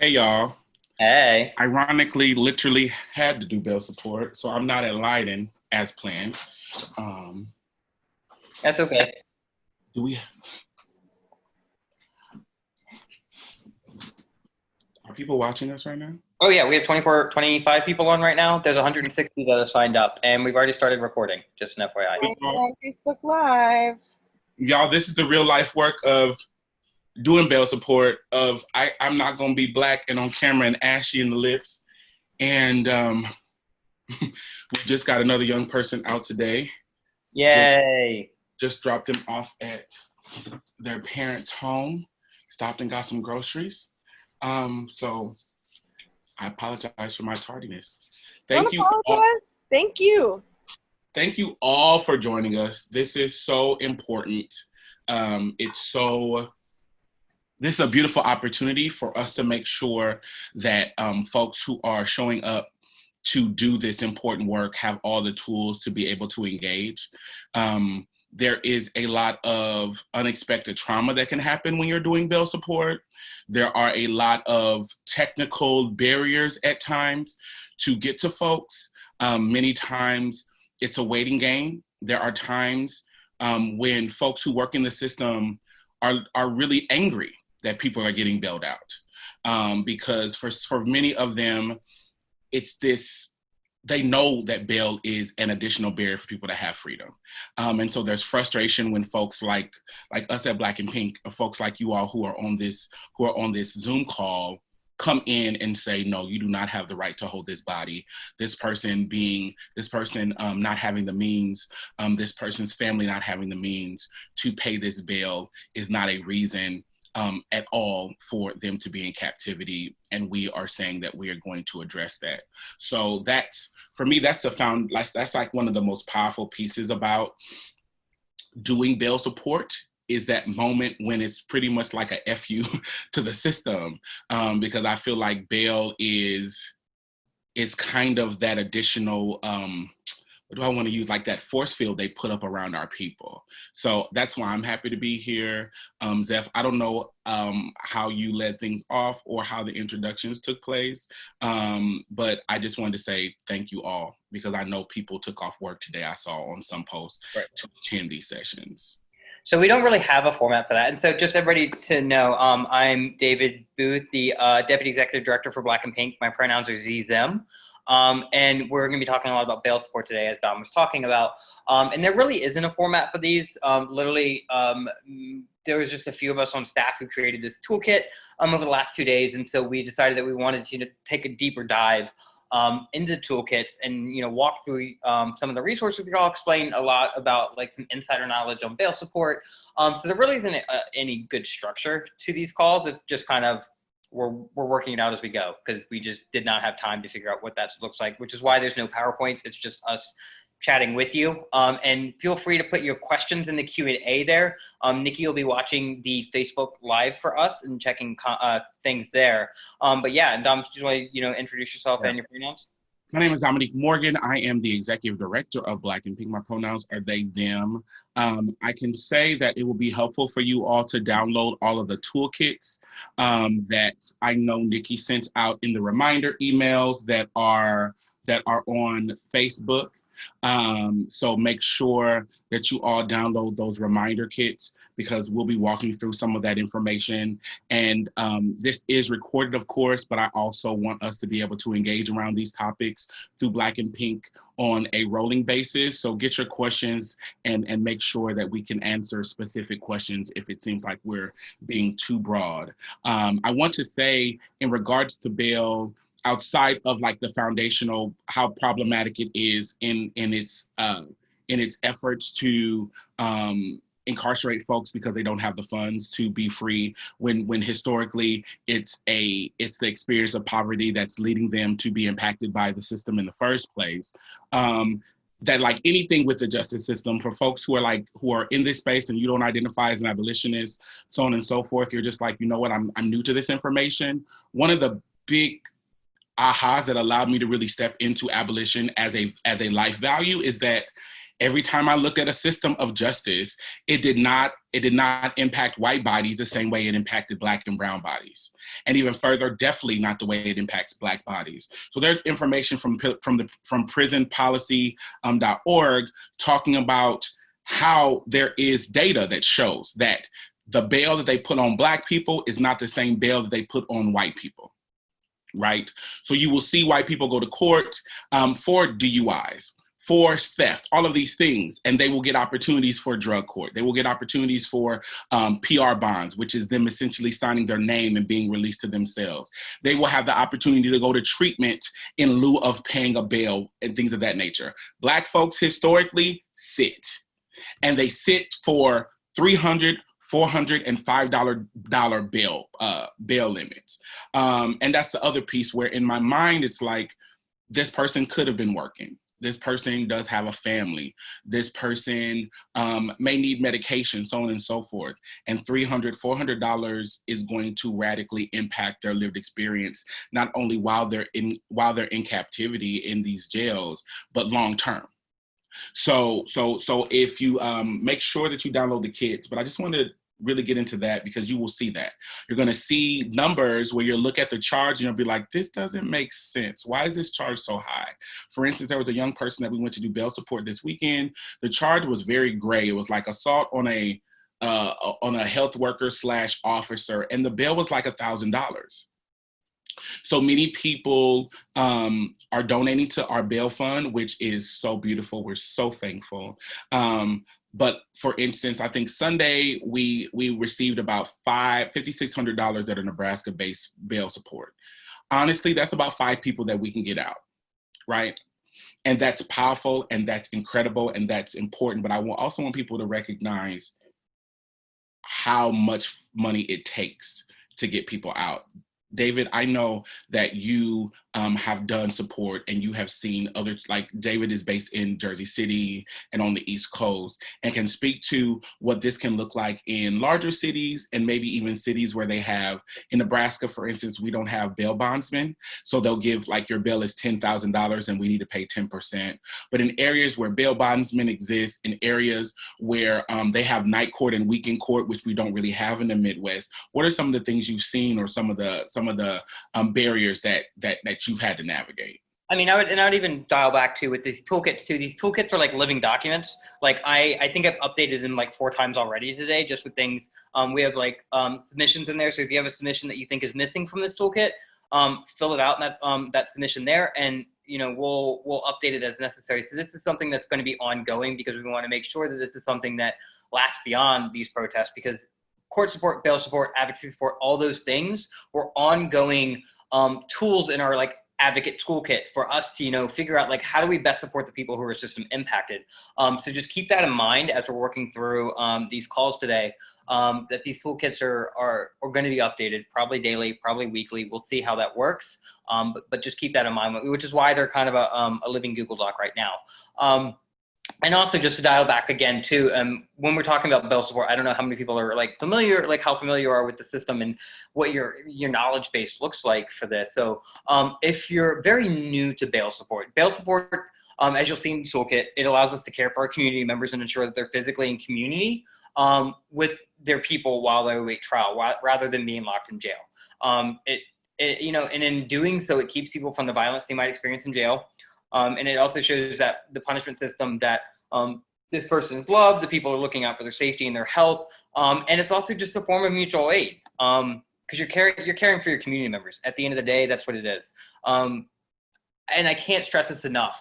Hey y'all. Hey, Ironically, literally had to do bail support, so I'm not at Leiden as planned. Um, that's okay. do we are people watching us right now? Oh yeah, we have 24, 25 people on right now. There's 160 that are signed up, and we've already started recording. Just an FYI. Right on Facebook Live. Y'all, this is the real life work of doing bail support. I'm not gonna be black and on camera and ashy in the lips. And we just got another young person out today. Just Yay! just dropped them off at their parents' home. Stopped and got some groceries. So I apologize for my tardiness. Don't Thank you all. apologize. Thank you. Thank you all for joining us. This is so important. It's so. This is a beautiful opportunity for us to make sure that folks who are showing up to do this important work have all the tools to be able to engage. There is a lot of unexpected trauma that can happen when you're doing bail support. There are a lot of technical barriers at times to get to folks. Many times it's a waiting game. There are times when folks who work in the system are really angry that people are getting bailed out. Because for many of them, it's this, they know that bail is an additional barrier for people to have freedom. And so there's frustration when folks like us at Black and Pink, or folks like you all who are on this Zoom call come in and say, no, you do not have the right to hold this body. This person not having the means, this person's family not having the means to pay this bail is not a reason at all for them to be in captivity, and we are saying that we are going to address that. So that's, for me, that's that's like one of the most powerful pieces about doing bail support, is that moment when it's pretty much like a FU to the system, because I feel like bail is kind of that additional what do I want to use, like that force field they put up around our people. So that's why I'm happy to be here. Zeph, I don't know how you led things off or how the introductions took place, but I just wanted to say thank you all, because I know people took off work today, I saw on some posts, Right. to attend these sessions. So we don't really have a format for that, and so just everybody to know, I'm David Booth, the Deputy Executive Director for Black and Pink. My pronouns are Z them. And we're going to be talking a lot about bail support today, as Dom was talking about. And there really isn't a format for these. There was just a few of us on staff who created this toolkit over the last 2 days. And so we decided that we wanted to take a deeper dive into the toolkits and, walk through some of the resources. We all explained a lot about like some insider knowledge on bail support. So there really isn't any good structure to these calls. It's just kind of, we're working it out as we go, because we just did not have time to figure out what that looks like, which is why there's no PowerPoints. It's just us chatting with you. And feel free to put your questions in the Q&A there. Nikki will be watching the Facebook Live for us and checking things there. But yeah, and Dom, just want to introduce yourself and your pronouns. My name is Dominique Morgan. I am the executive director of Black and Pink. My pronouns are they, them. I can say that it will be helpful for you all to download all of the toolkits that I know Nikki sent out in the reminder emails that are on Facebook. So make sure that you all download those reminder kits, because we'll be walking through some of that information. And this is recorded, of course, but I also want us to be able to engage around these topics through Black and Pink on a rolling basis. So get your questions and make sure that we can answer specific questions if it seems like we're being too broad. I want to say, in regards to bail, outside of like the foundational, how problematic it is in its efforts to incarcerate folks because they don't have the funds to be free, when historically it's the experience of poverty that's leading them to be impacted by the system in the first place. That, like anything with the justice system, for folks who are in this space and you don't identify as an abolitionist, so on and so forth, you're just like, you know what, I'm new to this information. One of the big ahas that allowed me to really step into abolition as a life value is that Every time I looked at a system of justice, it did not impact white bodies the same way it impacted Black and brown bodies. And even further, definitely not the way it impacts Black bodies. So there's information from prisonpolicy.org talking about how there is data that shows that the bail that they put on Black people is not the same bail that they put on white people, right? So you will see white people go to court for DUIs, for theft, all of these things, and they will get opportunities for drug court. They will get opportunities for PR bonds, which is them essentially signing their name and being released to themselves. They will have the opportunity to go to treatment in lieu of paying a bail and things of that nature. Black folks historically sit, and they sit for $300, $400, and $5 bail limits. And that's the other piece where in my mind, it's like, this person could have been working. This person does have a family. This person may need medication, so on and so forth. And $300, $400 is going to radically impact their lived experience, not only while they're in captivity in these jails, but long term. So if you make sure that you download the kits, but I just want to really get into that because you will see that. You're going to see numbers where you'll look at the charge and you'll be like, this doesn't make sense. Why is this charge so high? For instance, there was a young person that we went to do bail support this weekend. The charge was very gray. It was like assault on a health worker / officer, and the bail was like $1,000. So many people are donating to our bail fund, which is so beautiful. We're so thankful. But for instance, I think Sunday we received about $5,600 at a Nebraska-based bail support. Honestly, that's about 5 people that we can get out, right? And that's powerful, and that's incredible, and that's important. But I also want people to recognize how much money it takes to get people out. David, I know that you have done support and you have seen others, like David is based in Jersey City and on the East Coast, and can speak to what this can look like in larger cities and maybe even cities where they have, in Nebraska, for instance, we don't have bail bondsmen. So they'll give, like, your bail is $10,000 and we need to pay 10%. But in areas where bail bondsmen exist, in areas where they have night court and weekend court, which we don't really have in the Midwest, what are some of the things you've seen, or some of the barriers that you've had to navigate? I mean, I would even dial back to with these toolkits too. These toolkits are like living documents. Like I think I've updated them like 4 times already today, just with things. We have like submissions in there. So if you have a submission that you think is missing from this toolkit, fill it out in that submission there, and we'll update it as necessary. So this is something that's going to be ongoing, because we want to make sure that this is something that lasts beyond these protests, because court support, bail support, advocacy support, all those things were ongoing tools in our like advocate toolkit for us to, figure out like, how do we best support the people who are system impacted? So just keep that in mind as we're working through these calls today, that these toolkits are going to be updated, probably daily, probably weekly. We'll see how that works. But just keep that in mind, which is why they're kind of a living Google Doc right now. And also, just to dial back again too, when we're talking about bail support, I don't know how many people are like familiar, like how familiar you are with the system and what your knowledge base looks like for this. So if you're very new to bail support, as you'll see in the toolkit, it allows us to care for our community members and ensure that they're physically in community with their people while they await trial, rather than being locked in jail. And in doing so, it keeps people from the violence they might experience in jail. And it also shows that the punishment system that this person is loved, the people are looking out for their safety and their health. And it's also just a form of mutual aid, because you're caring for your community members. At the end of the day, that's what it is. And I can't stress this enough.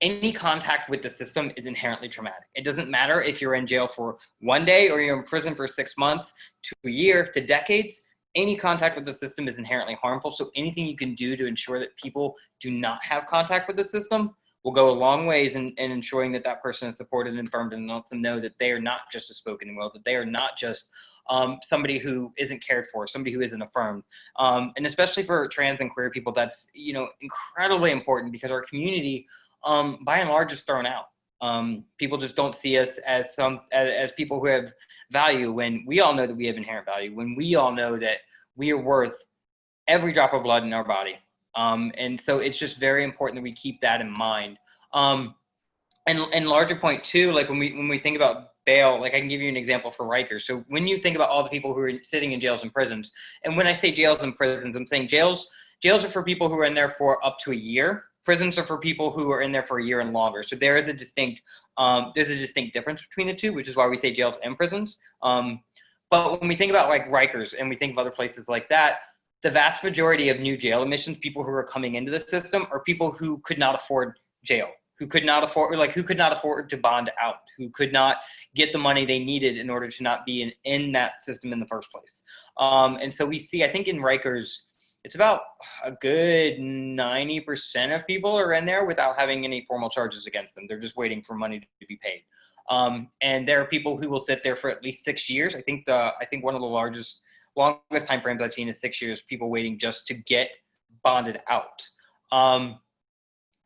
Any contact with the system is inherently traumatic. It doesn't matter if you're in jail for 1 day or you're in prison for 6 months to a year to decades. Any contact with the system is inherently harmful. So anything you can do to ensure that people do not have contact with the system will go a long ways in ensuring that that person is supported and affirmed, and lets them know that they are not just a spoken word, that they are not just somebody who isn't cared for, somebody who isn't affirmed. And especially for trans and queer people, that's incredibly important, because our community, by and large, is thrown out. People just don't see us as people who have value, when we all know that we have inherent value, when we all know that we are worth every drop of blood in our body. And so it's just very important that we keep that in mind. And And larger point too, like when we think about bail, like I can give you an example for Rikers. So when you think about all the people who are sitting in jails and prisons, and when I say jails and prisons, I'm saying jails are for people who are in there for up to a year. Prisons are for people who are in there for a year and longer. So there is a distinct difference between the two, which is why we say jails and prisons. But when we think about like Rikers and we think of other places like that, the vast majority of new jail admissions, people who are coming into the system, are people who could not afford jail, who could not afford to bond out, who could not get the money they needed in order to not be in that system in the first place. And so we see, I think in Rikers, it's about a good 90% of people are in there without having any formal charges against them. They're just waiting for money to be paid. And there are people who will sit there for at least 6 years. I think one of the longest time frames I've seen is 6 years, people waiting just to get bonded out.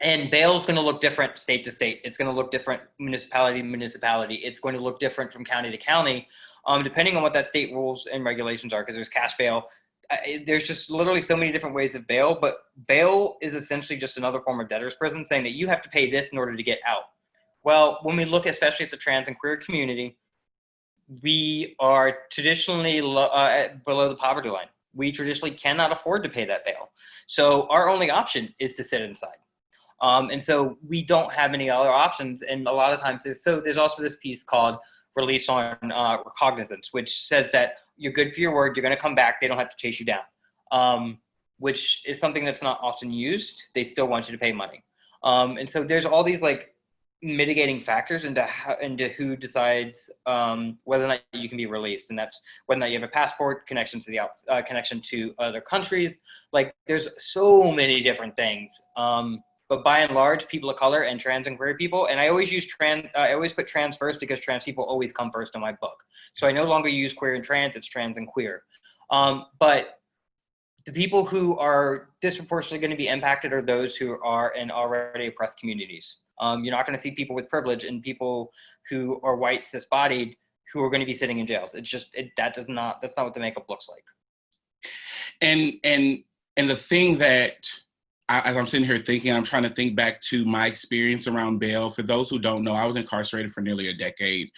And bail is going to look different state to state. It's going to look different municipality to municipality. It's going to look different from county to county, depending on what that state rules and regulations are, because there's cash bail. There's just literally so many different ways of bail, but bail is essentially just another form of debtor's prison, saying that you have to pay this in order to get out. Well, when we look especially at the trans and queer community, we are traditionally below the poverty line. We traditionally cannot afford to pay that bail. So our only option is to sit inside. And so we don't have any other options. And a lot of times, there's also this piece called release on recognizance, which says that you're good for your word, you're going to come back, they don't have to chase you down, which is something that's not often used. They still want you to pay money. And so there's all these like mitigating factors into who decides whether or not you can be released, and that's whether or not you have a passport, connection to other countries. Like there's so many different things. But by and large, people of color and trans and queer people, and I always put trans first because trans people always come first in my book. So I no longer use queer and trans, it's trans and queer. But the people who are disproportionately going to be impacted are those who are in already oppressed communities. You're not going to see people with privilege and people who are white, cis-bodied, who are going to be sitting in jails. It's just, that's not what the makeup looks like. And the thing that, as I'm sitting here thinking, I'm trying to think back to my experience around bail. For those who don't know, I was incarcerated for nearly a decade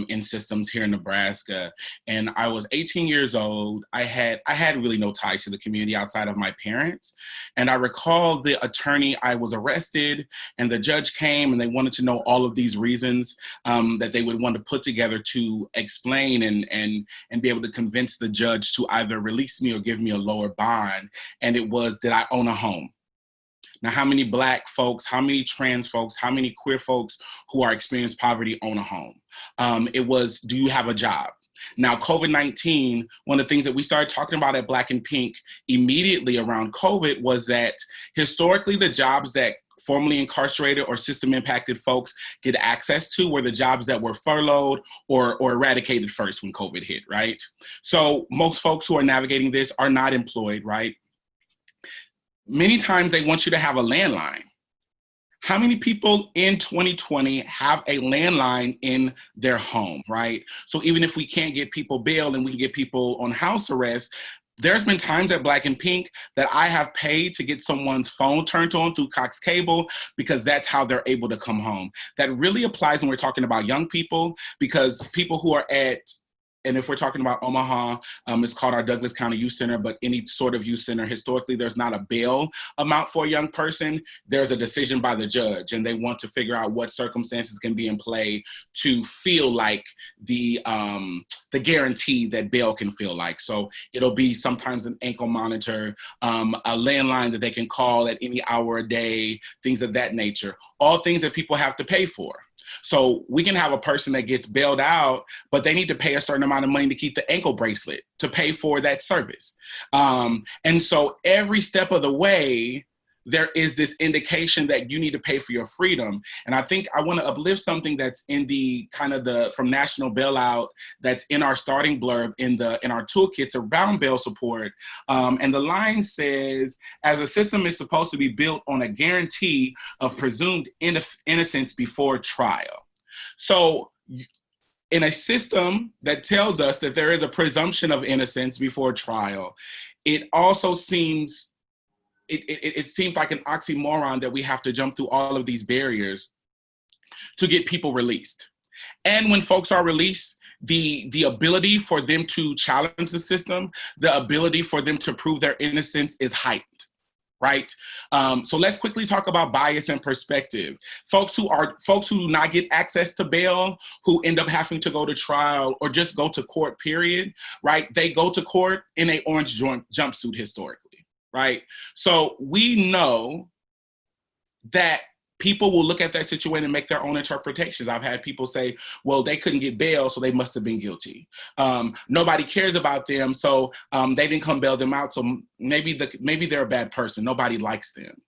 in systems here in Nebraska. And I was 18 years old. I had really no ties to the community outside of my parents. And I recall the attorney, I was arrested and the judge came and they wanted to know all of these reasons that they would want to put together to explain and be able to convince the judge to either release me or give me a lower bond. And it was, did I own a home? Now, how many Black folks, how many trans folks, how many queer folks who are experiencing poverty own a home? It was, do you have a job? Now, COVID-19, one of the things that we started talking about at Black and Pink immediately around COVID was that historically the jobs that formerly incarcerated or system impacted folks get access to were the jobs that were furloughed or eradicated first when COVID hit, right? So most folks who are navigating this are not employed, right? Many times they want you to have a landline. How many people in 2020 have a landline in their home, right? So even if we can't get people bail and we can get people on house arrest, there's been times at Black and Pink that I have paid to get someone's phone turned on through Cox Cable because that's how they're able to come home. That really applies when we're talking about young people, because people who are and if we're talking about Omaha, it's called our Douglas County Youth Center, but any sort of youth center, historically, there's not a bail amount for a young person. There's a decision by the judge, and they want to figure out what circumstances can be in play to feel like the guarantee that bail can feel like. So it'll be sometimes an ankle monitor, a landline that they can call at any hour a day, things of that nature, all things that people have to pay for. So we can have a person that gets bailed out, but they need to pay a certain amount of money to keep the ankle bracelet to pay for that service. And so every step of the way, there is this indication that you need to pay for your freedom. And I think I want to uplift something that's in the kind of from National Bailout that's in our starting blurb in our toolkits around bail support. And the line says, as a system is supposed to be built on a guarantee of presumed innocence before trial. So in a system that tells us that there is a presumption of innocence before trial, it also seems it seems like an oxymoron that we have to jump through all of these barriers to get people released. And when folks are released, the ability for them to challenge the system, the ability for them to prove their innocence is heightened, right? So let's quickly talk about bias and perspective. Folks who do not get access to bail, who end up having to go to trial or just go to court, period, right? They go to court in an orange jumpsuit historically, right? So we know that people will look at that situation and make their own interpretations. I've had people say, well, they couldn't get bail, so they must have been guilty. Nobody cares about them, so they didn't come bail them out, so maybe they're a bad person. Nobody likes them.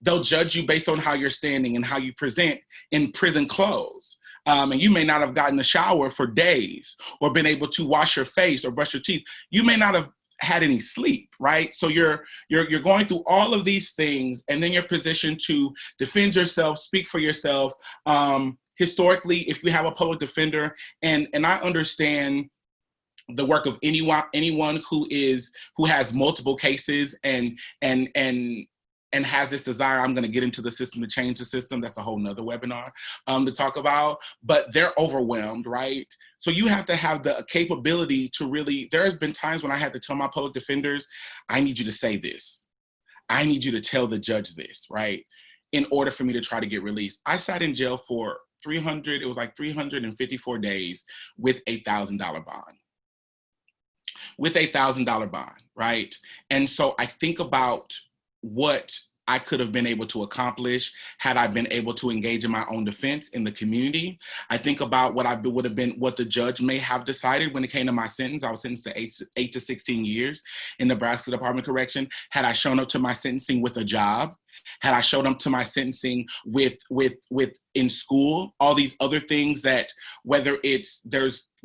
They'll judge you based on how you're standing and how you present in prison clothes. And you may not have gotten a shower for days or been able to wash your face or brush your teeth. You may not have had any sleep, right? So you're going through all of these things, and then you're positioned to defend yourself, speak for yourself. Historically, if you have a public defender, and I understand the work of anyone who has multiple cases and has this desire, I'm going to get into the system to change the system. That's a whole nother webinar to talk about, but they're overwhelmed, right? So you have to have the capability to really, there's been times when I had to tell my public defenders, I need you to say this. I need you to tell the judge this, right? In order for me to try to get released. I sat in jail for 354 days with $8,000 bond. With $8,000 bond, right? And so I think about what I could have been able to accomplish had I been able to engage in my own defense in the community. I think about what the judge may have decided when it came to my sentence. I was sentenced to 8 to 16 years in Nebraska Department of Correction. Had I shown up to my sentencing with a job, had I shown up to my sentencing with in school, all these other things that we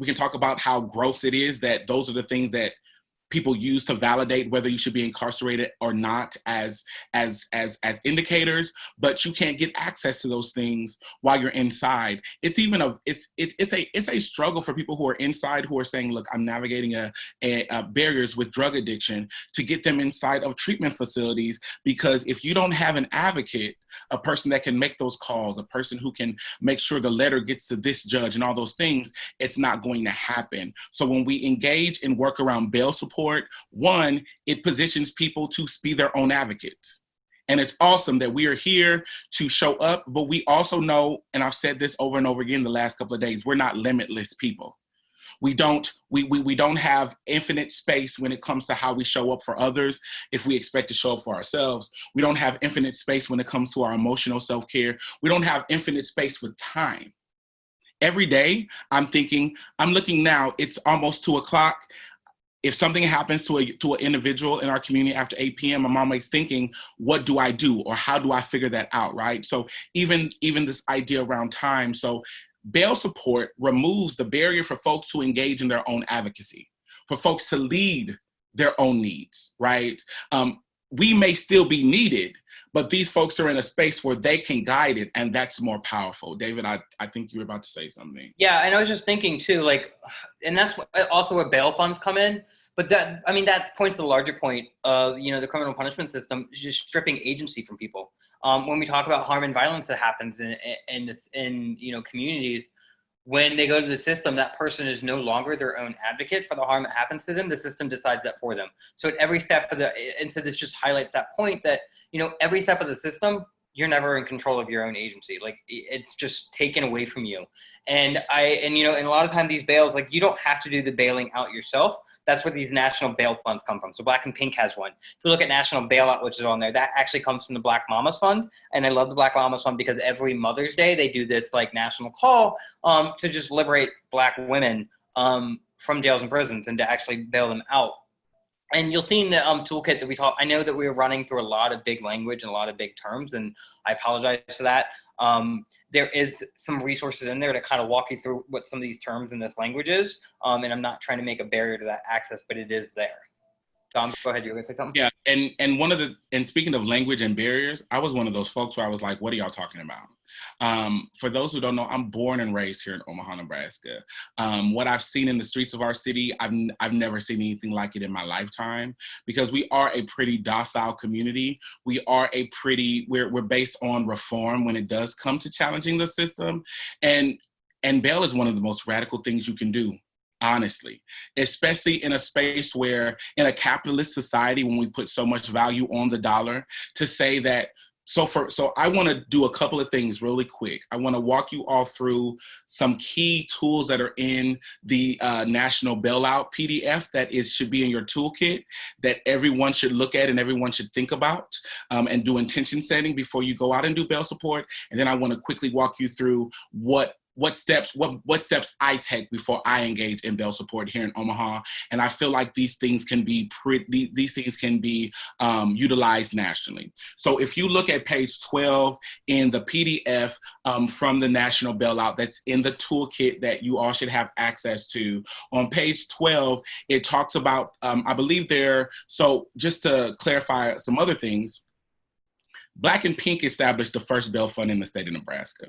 can talk about how gross it is that those are the things that people use to validate whether you should be incarcerated or not as indicators, but you can't get access to those things while you're inside. It's a struggle for people who are inside, who are saying, look, I'm navigating barriers with drug addiction, to get them inside of treatment facilities, because if you don't have an advocate, a person that can make those calls, a person who can make sure the letter gets to this judge and all those things, it's not going to happen. So when we engage and work around bail support, one, it positions people to be their own advocates. And it's awesome that we are here to show up, but we also know, and I've said this over and over again the last couple of days, we're not limitless people. We don't have infinite space when it comes to how we show up for others if we expect to show up for ourselves. We don't have infinite space when it comes to our emotional self-care. We don't have infinite space with time. Every day, I'm looking now, it's almost 2:00. If something happens to an individual in our community after 8 p.m., I'm always thinking, what do I do? Or how do I figure that out, right? So even this idea around time. So bail support removes the barrier for folks to engage in their own advocacy, for folks to lead their own needs, right? We may still be needed, but these folks are in a space where they can guide it, and that's more powerful. David, I think you were about to say something. Yeah, and I was just thinking too, and that's also where bail funds come in. But that points to the larger point of, the criminal punishment system is just stripping agency from people. When we talk about harm and violence that happens in communities, when they go to the system, that person is no longer their own advocate for the harm that happens to them. The system decides that for them. So at every step so this just highlights that point that, every step of the system, you're never in control of your own agency. It's just taken away from you. And a lot of times these bails, you don't have to do the bailing out yourself. That's where these national bail funds come from. So Black and Pink has one. If you look at National Bailout, which is on there, that actually comes from the Black Mamas Fund. And I love the Black Mamas Fund because every Mother's Day, they do this national call to just liberate Black women from jails and prisons and to actually bail them out. And you'll see in the toolkit that we talk, I know that we were running through a lot of big language and a lot of big terms, and I apologize for that. There is some resources in there to kind of walk you through what some of these terms in this language is. And I'm not trying to make a barrier to that access, but it is there. Dom, go ahead. You were going to say something? Yeah, and speaking of language and barriers, I was one of those folks where I was like, what are y'all talking about? For those who don't know, I'm born and raised here in Omaha, Nebraska. What I've seen in the streets of our city, I've never seen anything like it in my lifetime, because we are a pretty docile community. We're based on reform when it does come to challenging the system. And bail is one of the most radical things you can do, honestly, especially in a space where, in a capitalist society, when we put so much value on the dollar, to say that. So I want to do a couple of things really quick. I want to walk you all through some key tools that are in the National Bailout PDF that should be in your toolkit, that everyone should look at and everyone should think about, and do intention setting before you go out and do bail support. And then I want to quickly walk you through what steps I take before I engage in bail support here in Omaha. And I feel like these things can be utilized nationally. So if you look at page 12 in the PDF from the National Bailout that's in the toolkit that you all should have access to, on page 12, it talks about, I believe so just to clarify some other things, Black and Pink established the first bail fund in the state of Nebraska.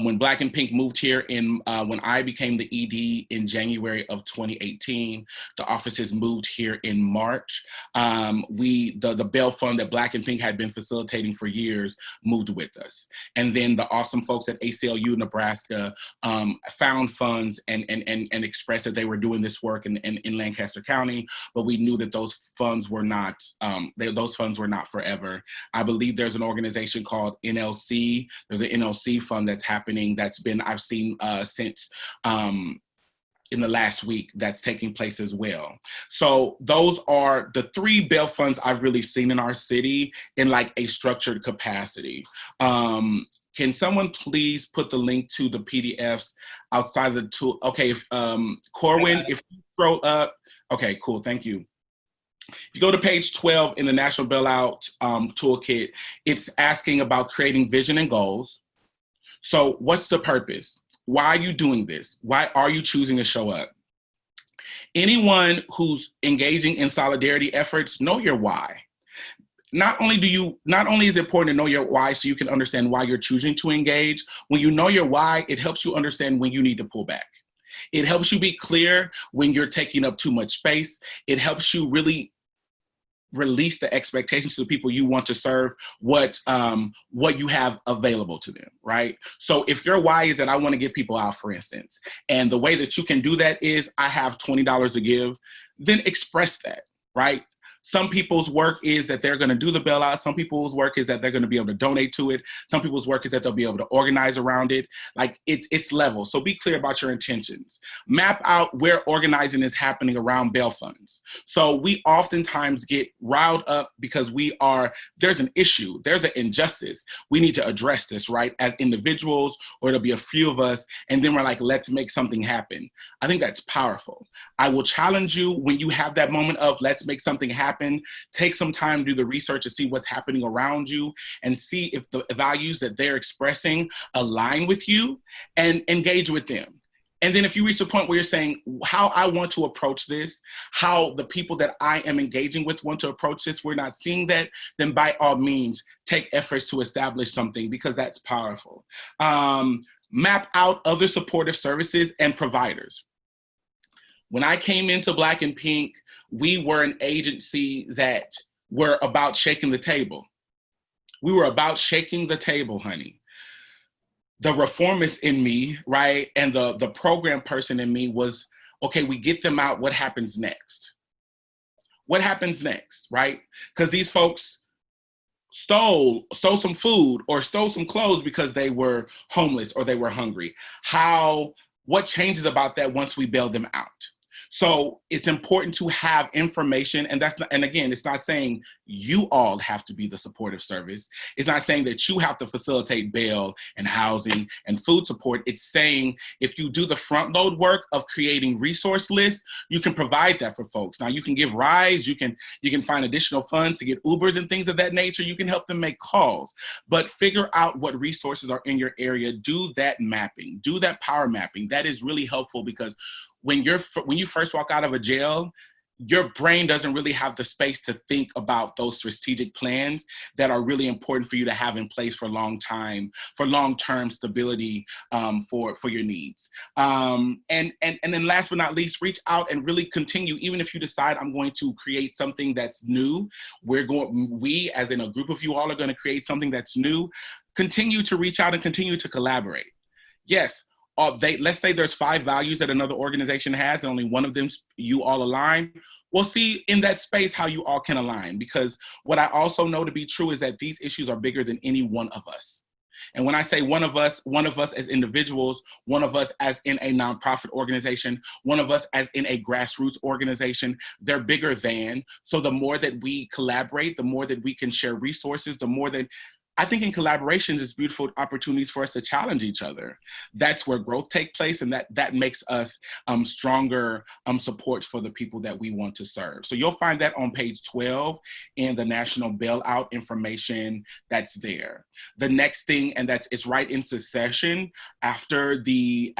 When Black and Pink moved here when I became the ED in January of 2018, the offices moved here in March. The bail fund that Black and Pink had been facilitating for years moved with us. And then the awesome folks at ACLU Nebraska found funds and expressed that they were doing this work in Lancaster County, but we knew that those funds were not forever. I believe there's an organization called NLC. There's an NLC fund that's happening I've seen since in the last week that's taking place as well. So those are the 3 bail funds I've really seen in our city in like a structured capacity. Can someone please put the link to the PDFs outside of the tool? Okay, Corwin, if you scroll up, okay, cool, thank you. If you go to page 12 in the National Bailout Toolkit, it's asking about creating vision and goals. So what's the purpose? Why are you doing this? Why are you choosing to show up? Anyone who's engaging in solidarity efforts, know your why. Not only is it important to know your why so you can understand why you're choosing to engage, when you know your why, it helps you understand when you need to pull back. It helps you be clear when you're taking up too much space. It helps you really release the expectations to the people you want to serve, what you have available to them, right? So if your why is that I want to get people out, for instance, and the way that you can do that is I have $20 to give, then express that, right? Some people's work is that they're going to do the bailout. Some people's work is that they're going to be able to donate to it. Some people's work is that they'll be able to organize around it. Like it's level. So be clear about your intentions. Map out where organizing is happening around bail funds. So we oftentimes get riled up because there's an issue, there's an injustice. We need to address this, right? As individuals, or there'll be a few of us, and then we're like, let's make something happen. I think that's powerful. I will challenge you when you have that moment of let's make something happen. Take some time to do the research to see what's happening around you and see if the values that they're expressing align with you, and engage with them. And then if you reach a point where you're saying how I want to approach this, how the people that I am engaging with want to approach this, we're not seeing that, then by all means, take efforts to establish something, because that's powerful. Map out other supportive services and providers. When I came into Black and Pink, we were an agency that were about shaking the table. We were about shaking the table, honey. The reformist in me, right, and the program person in me was, okay, we get them out, what happens next? What happens next, right? Because these folks stole some food or stole some clothes because they were homeless or they were hungry. What changes about that once we bail them out? So it's important to have information, and again, it's not saying you all have to be the supportive service. It's not saying that you have to facilitate bail and housing and food support. It's saying if you do the front load work of creating resource lists, you can provide that for folks. Now you can give rides, you can find additional funds to get Ubers and things of that nature. You can help them make calls, but figure out what resources are in your area. Do that mapping, do that power mapping. That is really helpful, because when you first walk out of a jail, your brain doesn't really have the space to think about those strategic plans that are really important for you to have in place for long-term stability, for your needs. And then last but not least, reach out and really continue. Even if you decide I'm going to create something that's new, we as in a group of you all are going to create something that's new. Continue to reach out and continue to collaborate. Yes. Let's say there's 5 values that another organization has and only one of them you all align. We'll see in that space how you all can align, because what I also know to be true is that these issues are bigger than any one of us. And when I say one of us as individuals, one of us as in a nonprofit organization, one of us as in a grassroots organization, they're bigger than. So the more that we collaborate, the more that we can share resources, the more that I think in collaborations is beautiful opportunities for us to challenge each other. That's where growth takes place, and that makes us stronger support for the people that we want to serve. So you'll find that on page 12 in the national bailout information that's there. The next thing, and it's right in succession after the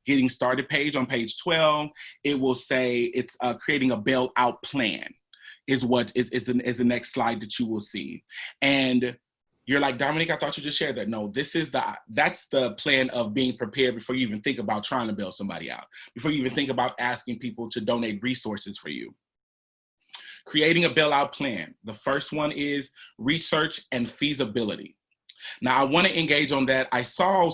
getting started page on page 12, it will say it's creating a bailout plan is what is the next slide that you will see. And you're like, Dominique, I thought you just shared that. No, that's the plan of being prepared before you even think about trying to bail somebody out, before you even think about asking people to donate resources for you. Creating a bailout plan. The first one is research and feasibility. Now, I want to engage on that. I saw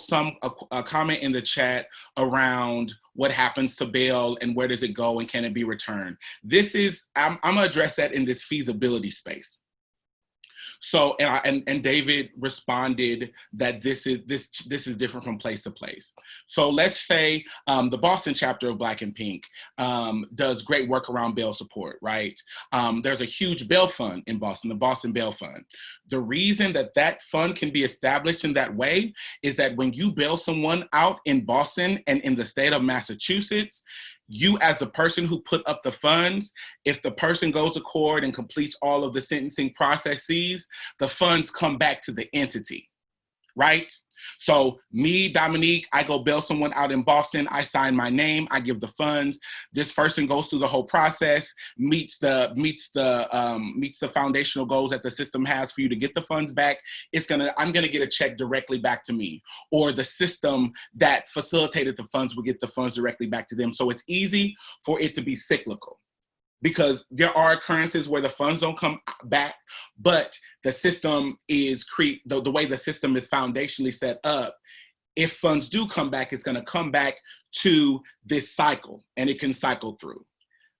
a comment in the chat around what happens to bail and where does it go and can it be returned. I'm going to address that in this feasibility space. So, and David responded that this is different from place to place. So let's say the Boston chapter of Black and Pink does great work around bail support, right? There's a huge bail fund in Boston, the Boston Bail Fund. The reason that fund can be established in that way is that when you bail someone out in Boston and in the state of Massachusetts, you as the person who put up the funds, if the person goes to court and completes all of the sentencing processes, the funds come back to the entity, right? So me, Dominique, I go bail someone out in Boston, I sign my name, I give the funds. This person goes through the whole process, meets the foundational goals that the system has for you to get the funds back. I'm gonna get a check directly back to me, or the system that facilitated the funds will get the funds directly back to them. So it's easy for it to be cyclical, because there are occurrences where the funds don't come back, but the system is the way the system is foundationally set up. If funds do come back, it's going to come back to this cycle, and it can cycle through.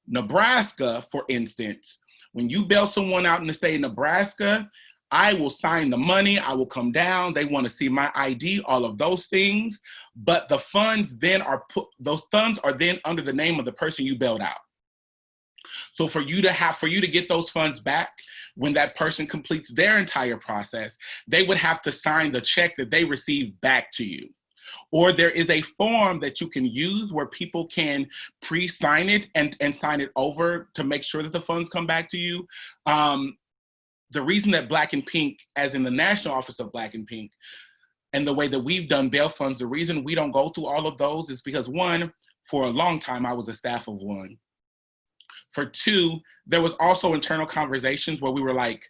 Nebraska, for instance, when you bail someone out in the state of Nebraska, I will sign the money, I will come down, they want to see my ID, all of those things, but the funds then those funds are then under the name of the person you bailed out. So for you to get those funds back, when that person completes their entire process, they would have to sign the check that they received back to you. Or there is a form that you can use where people can pre-sign it and sign it over to make sure that the funds come back to you. The reason that Black and Pink, as in the National Office of Black and Pink, and the way that we've done bail funds, the reason we don't go through all of those is because, one, for a long time, I was a staff of one. For two, there was also internal conversations where we were like,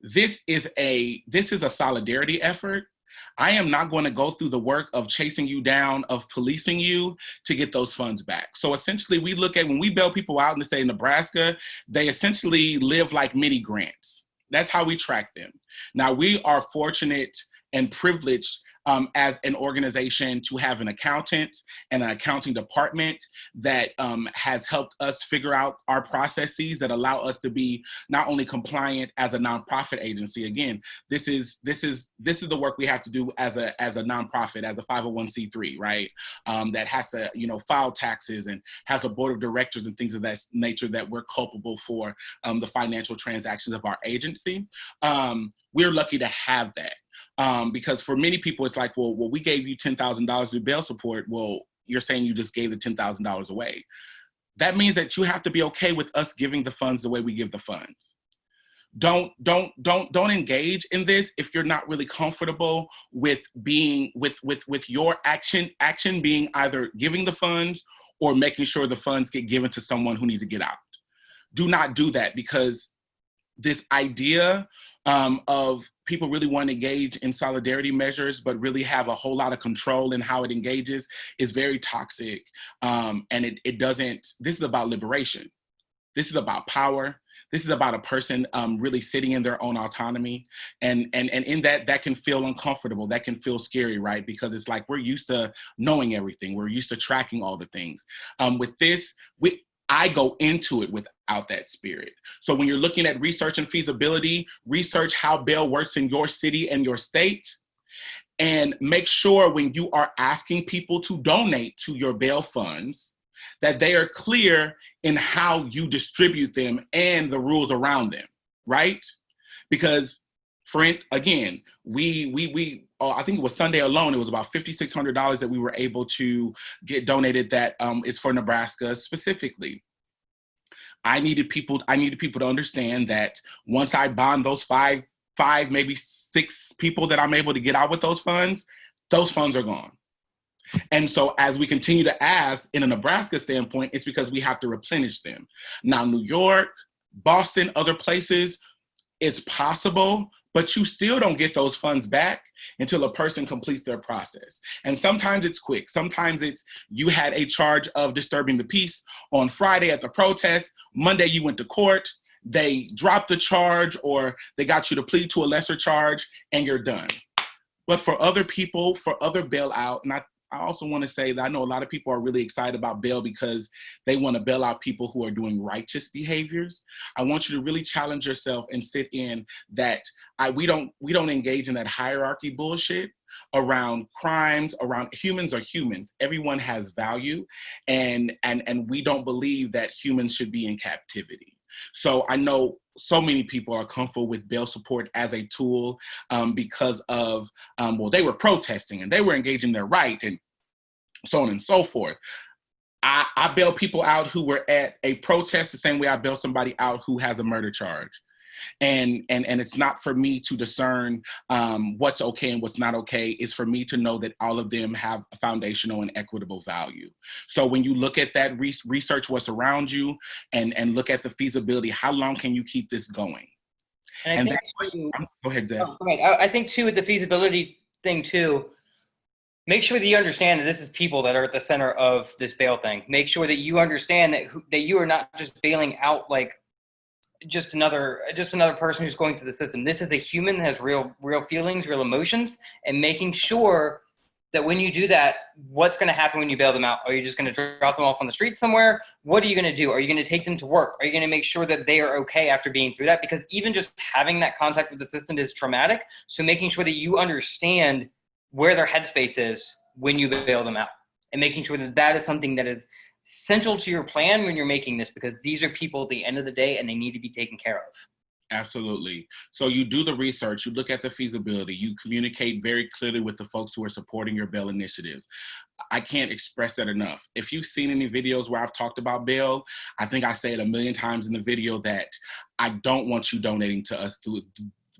this is a solidarity effort. I am not going to go through the work of chasing you down, of policing you to get those funds back. So essentially, we look at when we bail people out in the state of Nebraska, they essentially live like mini grants. That's how we track them. Now, we are fortunate and privileged as an organization to have an accountant and an accounting department that has helped us figure out our processes that allow us to be not only compliant as a nonprofit agency. Again, this is the work we have to do as a nonprofit, as a 501c3, right? That has to file taxes and has a board of directors and things of that nature that we're culpable for the financial transactions of our agency. We're lucky to have that. Because for many people, it's like, well, we gave you $10,000 to bail support. Well, you're saying you just gave the $10,000 away. That means that you have to be okay with us giving the funds the way we give the funds. Don't engage in this if you're not really comfortable with being with your action being either giving the funds or making sure the funds get given to someone who needs to get out. do not do that, because this idea of people really want to engage in solidarity measures, but really have a whole lot of control in how it engages is very toxic. And it doesn't, this is about liberation. This is about power. This is about a person really sitting in their own autonomy. And in that can feel uncomfortable. That can feel scary, right? Because it's like, we're used to knowing everything. We're used to tracking all the things. With this, I go into it without that spirit. So when you're looking at research and feasibility, research how bail works in your city and your state, and make sure when you are asking people to donate to your bail funds, that they are clear in how you distribute them and the rules around them, right? Because, again, I think it was Sunday alone, it was about $5,600 that we were able to get donated that is for Nebraska specifically. I needed people to understand that once I bond those five, maybe 6 people that I'm able to get out with those funds are gone. And so as we continue to ask in a Nebraska standpoint, it's because we have to replenish them. Now, New York, Boston, other places, it's possible, but you still don't get those funds back until a person completes their process. And sometimes it's quick. Sometimes it's, you had a charge of disturbing the peace on Friday at the protest. Monday you went to court. They dropped the charge, or they got you to plead to a lesser charge, and you're done. But for other people, for other bailout, and I also want to say that I know a lot of people are really excited about bail because they want to bail out people who are doing righteous behaviors. I want you to really challenge yourself and sit in that we don't engage in that hierarchy bullshit around crimes, around humans are humans. Everyone has value, and we don't believe that humans should be in captivity. So I know so many people are comfortable with bail support as a tool because of, they were protesting and they were engaging their right and so on and so forth. I bail people out who were at a protest the same way I bail somebody out who has a murder charge. And it's not for me to discern what's okay and what's not okay. It's for me to know that all of them have a foundational and equitable value. So when you look at that, research what's around you and look at the feasibility, how long can you keep this going? And go ahead, Zeb. Oh, right. I think too, with the feasibility thing too, make sure that you understand that this is people that are at the center of this bail thing. Make sure that you understand that you are not just bailing out like just another person who's going through the system. This is a human that has real feelings, real emotions, and making sure that when you do that, what's going to happen when you bail them out? Are you just going to drop them off on the street somewhere? What are you going to do? Are you going to take them to work? Are you going to make sure that they are okay after being through that? Because even just having that contact with the system is traumatic. So making sure that you understand where their headspace is when you bail them out, and making sure that that is something that is central to your plan when you're making this, because these are people at the end of the day and they need to be taken care of. Absolutely. So you do the research, you look at the feasibility, you communicate very clearly with the folks who are supporting your bail initiatives. I can't express that enough. If you've seen any videos where I've talked about bail, I think I say it 1,000,000 times in the video that I don't want you donating to us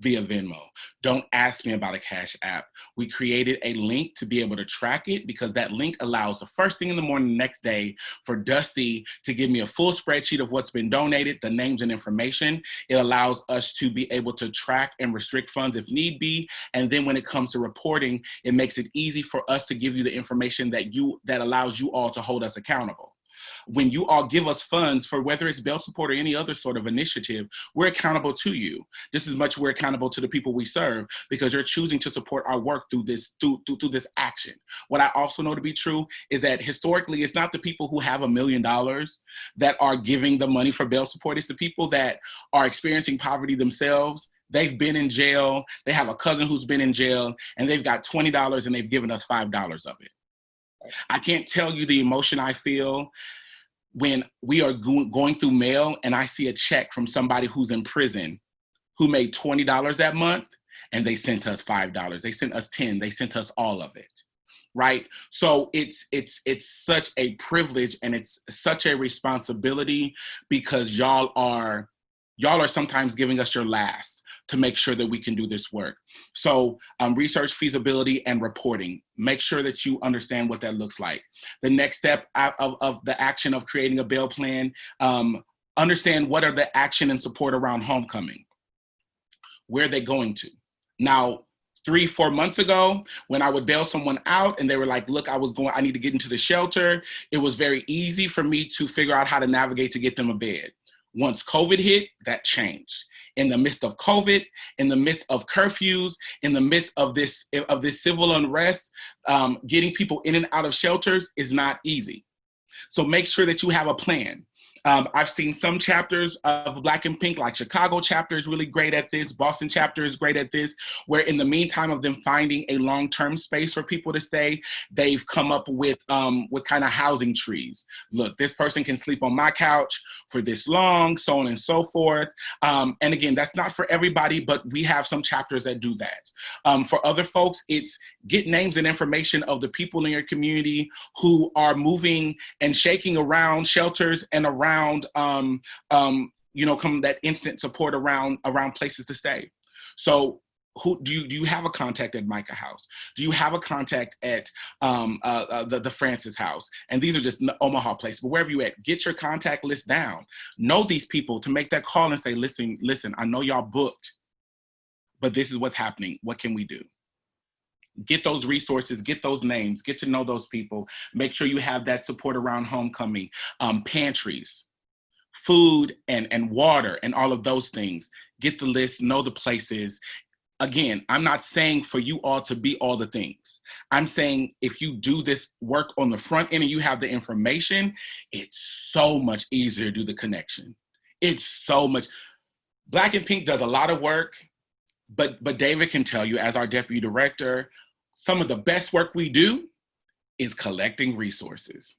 via Venmo. Don't ask me about a Cash App. We created a link to be able to track it, because that link allows the first thing in the morning the next day for Dusty to give me a full spreadsheet of what's been donated, the names and information. It allows us to be able to track and restrict funds if need be. And then when it comes to reporting, it makes it easy for us to give you the information that allows you all to hold us accountable. When you all give us funds for whether it's bail support or any other sort of initiative, we're accountable to you. Just as much we're accountable to the people we serve, because you're choosing to support our work through this action. What I also know to be true is that historically, it's not the people who have $1 million that are giving the money for bail support. It's the people that are experiencing poverty themselves. They've been in jail. They have a cousin who's been in jail, and they've got $20 and they've given us $5 of it. I can't tell you the emotion I feel when we are going through mail and I see a check from somebody who's in prison who made $20 that month and they sent us $5. They sent us 10. They sent us all of it. Right? So it's such a privilege and it's such a responsibility, because y'all are sometimes giving us your last to make sure that we can do this work. So research, feasibility, and reporting. Make sure that you understand what that looks like. The next step of the action of creating a bail plan, Understand what are the action and support around homecoming. Where are they going to? Now, 3-4 months ago, when I would bail someone out and they were like, look, I need to get into the shelter, it was very easy for me to figure out how to navigate to get them a bed. Once COVID hit, that changed. In the midst of COVID, in the midst of curfews, in the midst of this civil unrest, getting people in and out of shelters is not easy. So make sure that you have a plan. I've seen some chapters of Black and Pink, like Chicago chapter is really great at this. Boston chapter is great at this, where in the meantime of them finding a long-term space for people to stay, they've come up with kind of housing trees. Look, this person can sleep on my couch for this long, so on and so forth. And again, that's not for everybody, but we have some chapters that do that. For other folks, it's get names and information of the people in your community who are moving and shaking around shelters and around come that instant support around places to stay. So who do you have a contact at Micah House? Do you have a contact at the Francis House? And these are just Omaha places, but wherever you at, get your contact list down. Know these people to make that call and say, listen, I know y'all booked, but this is what's happening. What can we do? Get those resources, get those names, get to know those people. Make sure you have that support around homecoming, pantries, food and water and all of those things. Get the list, know the places. Again, I'm not saying for you all to be all the things. I'm saying if you do this work on the front end and you have the information, it's so much easier to do the connection. It's so much. Black and Pink does a lot of work, but David can tell you as our deputy director, some of the best work we do is collecting resources.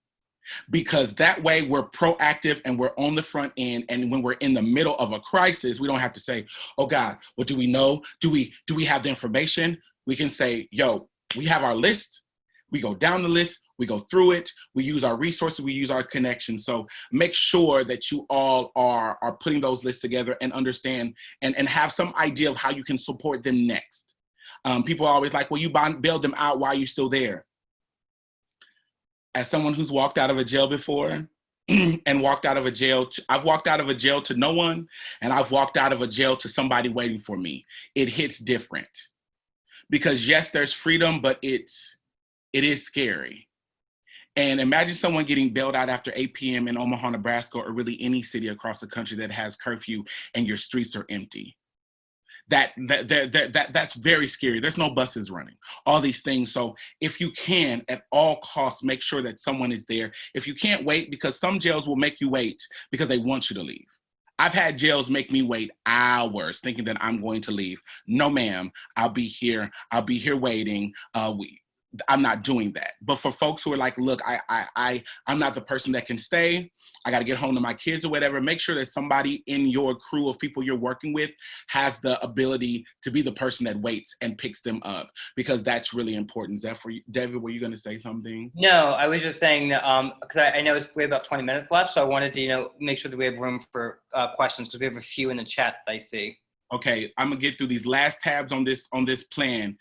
Because that way we're proactive and we're on the front end. And when we're in the middle of a crisis, we don't have to say, oh God, what do we know? Do we have the information? We can say, yo, we have our list. We go down the list, we go through it, we use our resources, we use our connections. So make sure that you all are putting those lists together and understand and have some idea of how you can support them next. People are always like, well, you bailed them out, why are you still there? As someone who's walked out of a jail before and walked out of a jail, I've walked out of a jail to no one, and I've walked out of a jail to somebody waiting for me. It hits different. Because yes, there's freedom, but it is scary. And imagine someone getting bailed out after 8 p.m. in Omaha, Nebraska, or really any city across the country that has curfew and your streets are empty. That's very scary. There's no buses running, all these things. So if you can, at all costs, make sure that someone is there. If you can't wait, because some jails will make you wait because they want you to leave. I've had jails make me wait hours thinking that I'm going to leave. No, ma'am, I'll be here waiting. I'm not doing that. But for folks who are like, look, I'm not the person that can stay. I got to get home to my kids or whatever. Make sure that somebody in your crew of people you're working with has the ability to be the person that waits and picks them up, because that's really important. Is that for you? David, were you going to say something? No, I was just saying that because I know we have about 20 minutes left, so I wanted to make sure that we have room for questions, because we have a few in the chat that I see. Okay, I'm gonna get through these last tabs on this plan.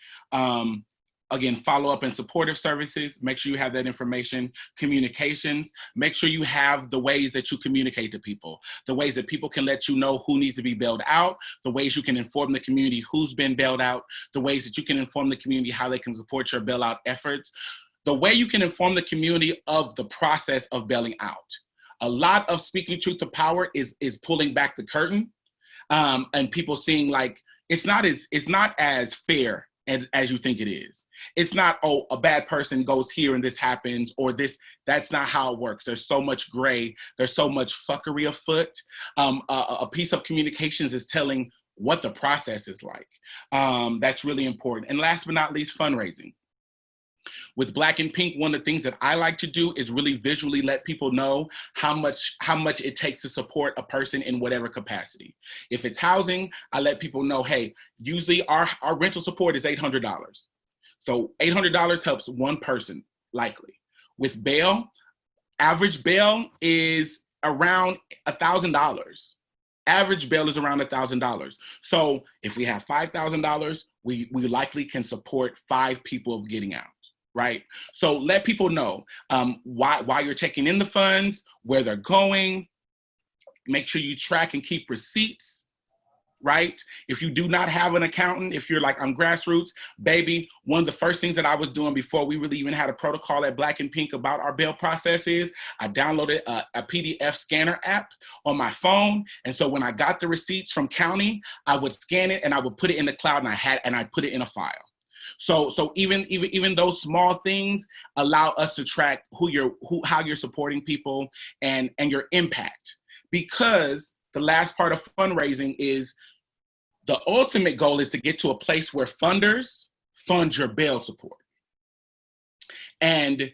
Again, follow-up and supportive services, make sure you have that information. Communications, make sure you have the ways that you communicate to people, the ways that people can let you know who needs to be bailed out, the ways you can inform the community who's been bailed out, the ways that you can inform the community how they can support your bailout efforts, the way you can inform the community of the process of bailing out. A lot of speaking truth to power is pulling back the curtain, and people seeing like, it's not as fair as you think it is. It's not, oh, a bad person goes here and this happens, or this, that's not how it works. There's so much gray, there's so much fuckery afoot. A piece of communications is telling what the process is like. That's really important. And last but not least, fundraising. With Black and Pink, one of the things that I like to do is really visually let people know how much it takes to support a person in whatever capacity. If it's housing, I let people know, hey, usually our rental support is $800. So $800 helps one person, likely. With bail, average bail is around $1,000. Average bail is around $1,000. So if we have $5,000, we likely can support 5 people of getting out. Right? So let people know why you're taking in the funds, where they're going, Make sure you track and keep receipts, right? If you do not have an accountant, if you're like, I'm grassroots, baby, one of the first things that I was doing before we really even had a protocol at Black and Pink about our bail process is I downloaded a PDF scanner app on my phone. And so when I got the receipts from county, I would scan it and I would put it in the cloud, and I put it in a file. So even those small things allow us to track how you're supporting people and your impact. Because the last part of fundraising is the ultimate goal is to get to a place where funders fund your bail support. And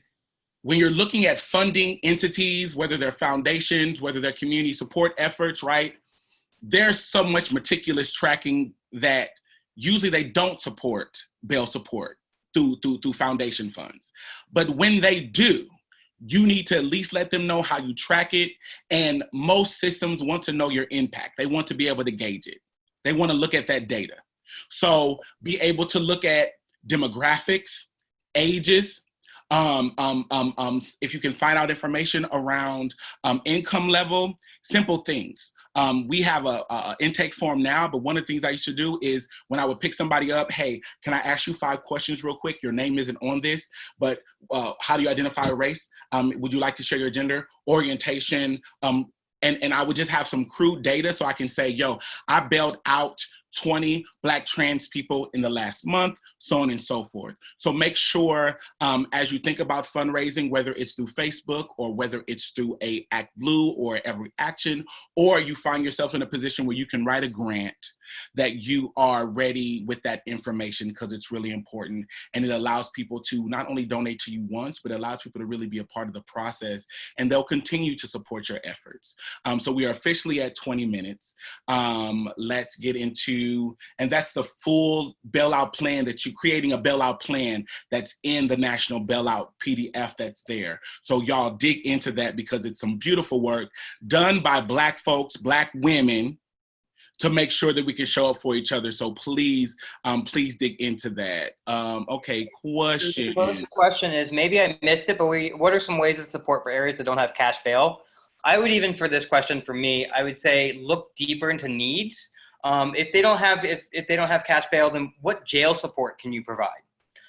when you're looking at funding entities, whether they're foundations, whether they're community support efforts, right? There's so much meticulous tracking that usually they don't support bail support through foundation funds. But when they do, you need to at least let them know how you track it. And most systems want to know your impact. They want to be able to gauge it. They want to look at that data. So be able to look at demographics, ages, if you can find out information around income level, simple things. We have a intake form now, but one of the things I used to do is when I would pick somebody up, hey, can I ask you 5 questions real quick? Your name isn't on this, but how do you identify a race? Would you like to share your gender, orientation? And I would just have some crude data so I can say, yo, I bailed out 20 Black trans people in the last month, so on and so forth. So make sure as you think about fundraising, whether it's through Facebook or whether it's through a Act Blue or Every Action, or you find yourself in a position where you can write a grant, that you are ready with that information, because it's really important. And it allows people to not only donate to you once, but it allows people to really be a part of the process, and they'll continue to support your efforts. So we are officially at 20 minutes. Let's get into, and that's the full bailout plan that you're creating, a bailout plan that's in the National Bailout PDF that's there. So y'all dig into that, because it's some beautiful work done by Black folks, Black women, to make sure that we can show up for each other. So please, please dig into that. Okay, question. The question is, maybe I missed it, but what are some ways of support for areas that don't have cash bail? I would even, for this question, for me, I would say look deeper into needs. If they don't have cash bail, then what jail support can you provide?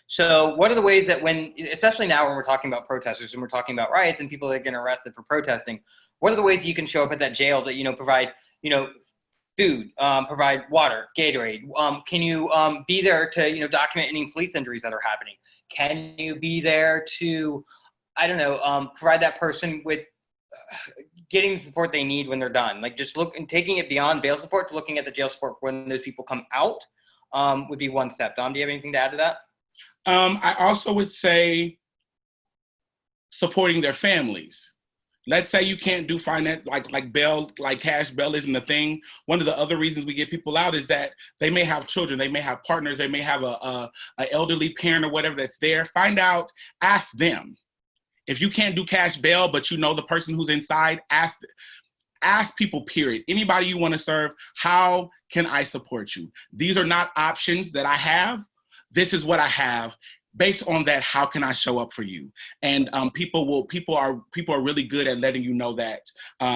So what are the ways that especially now when we're talking about protesters and we're talking about riots and people that get arrested for protesting, what are the ways you can show up at that jail to, provide, food, provide water, Gatorade? Can you be there to, document any police injuries that are happening? Can you be there to, provide that person with getting the support they need when they're done? Like just taking it beyond bail support to looking at the jail support when those people come out would be one step. Dom, do you have anything to add to that? I also would say supporting their families. Let's say you can't do finance, like bail, like cash bail isn't a thing. One of the other reasons we get people out is that they may have children, they may have partners, they may have a elderly parent or whatever that's there. Find out, ask them. If you can't do cash bail, but you know the person who's inside, ask people, period. Anybody you want to serve, how can I support you? These are not options that I have. This is what I have. Based on that, how can I show up for you? And people are really good at letting you know that.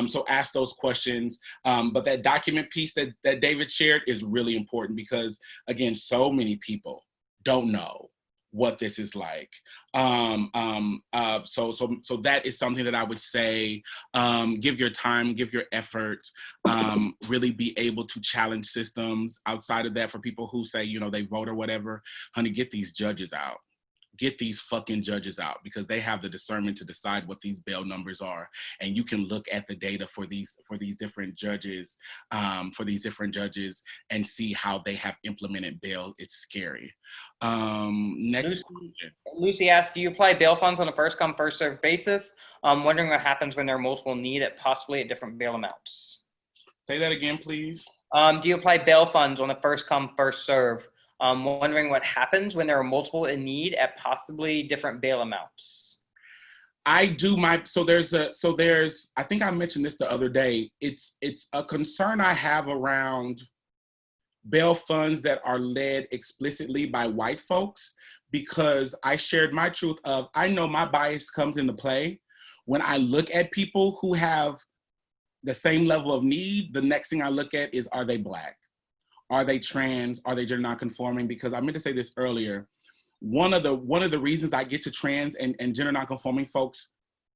So ask those questions. But that document piece that David shared is really important, because again, so many people don't know what this is like. So that is something that I would say, give your time, give your effort, really be able to challenge systems. Outside of that, for people who say, they vote or whatever, honey, get these judges out. Get these fucking judges out, because they have the discernment to decide what these bail numbers are. And you can look at the data for these different judges, and see how they have implemented bail. It's scary. Next question. Lucy asked, do you apply bail funds on a first come, first served basis? Wondering what happens when there are multiple need at possibly different bail amounts. Say that again, please. Do you apply bail funds on a first come, first serve? Wondering what happens when there are multiple in need at possibly different bail amounts. I do there's I think I mentioned this the other day. It's a concern I have around bail funds that are led explicitly by white folks, because I shared my truth of, I know my bias comes into play when I look at people who have the same level of need, the next thing I look at is, are they Black? Are they trans? Are they gender nonconforming? Because I meant to say this earlier. One of the reasons I get to trans and gender nonconforming folks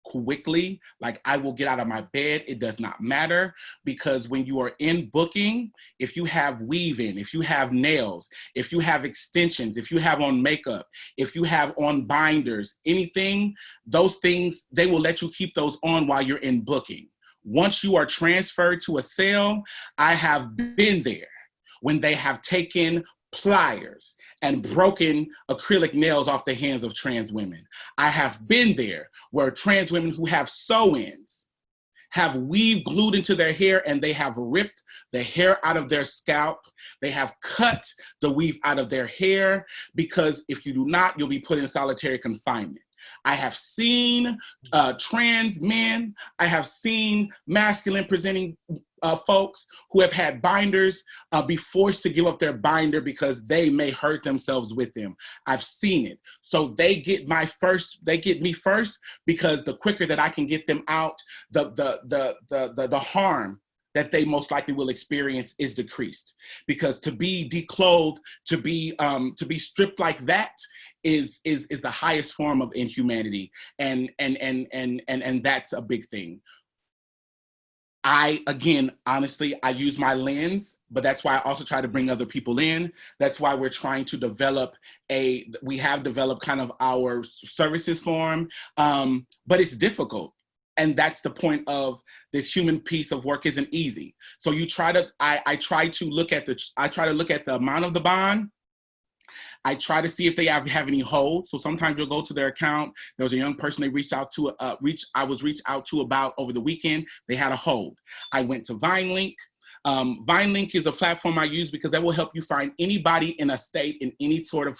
quickly, like I will get out of my bed, it does not matter, because when you are in booking, if you have weave-in, if you have nails, if you have extensions, if you have on makeup, if you have on binders, anything, those things, they will let you keep those on while you're in booking. Once you are transferred to a cell, I have been there when they have taken pliers and broken acrylic nails off the hands of trans women. I have been there where trans women who have sew-ins have weave glued into their hair and they have ripped the hair out of their scalp. They have cut the weave out of their hair, because if you do not, you'll be put in solitary confinement. I have seen trans men. I have seen masculine presenting folks who have had binders be forced to give up their binder because they may hurt themselves with them. I've seen it. So they get me first, because the quicker that I can get them out, the harm that they most likely will experience is decreased. Because to be declothed, to be stripped like that is the highest form of inhumanity, and that's a big thing. Honestly, I use my lens, but that's why I also try to bring other people in. That's why we're trying to we have developed kind of our services form, but it's difficult. And that's the point of this human piece of work isn't easy. So I try to look at the amount of the bond. I try to see if they have any holds. So sometimes you'll go to their account. There was a young person I was reached out to about over the weekend. They had a hold. I went to VineLink. VineLink is a platform I use because that will help you find anybody in a state in any sort of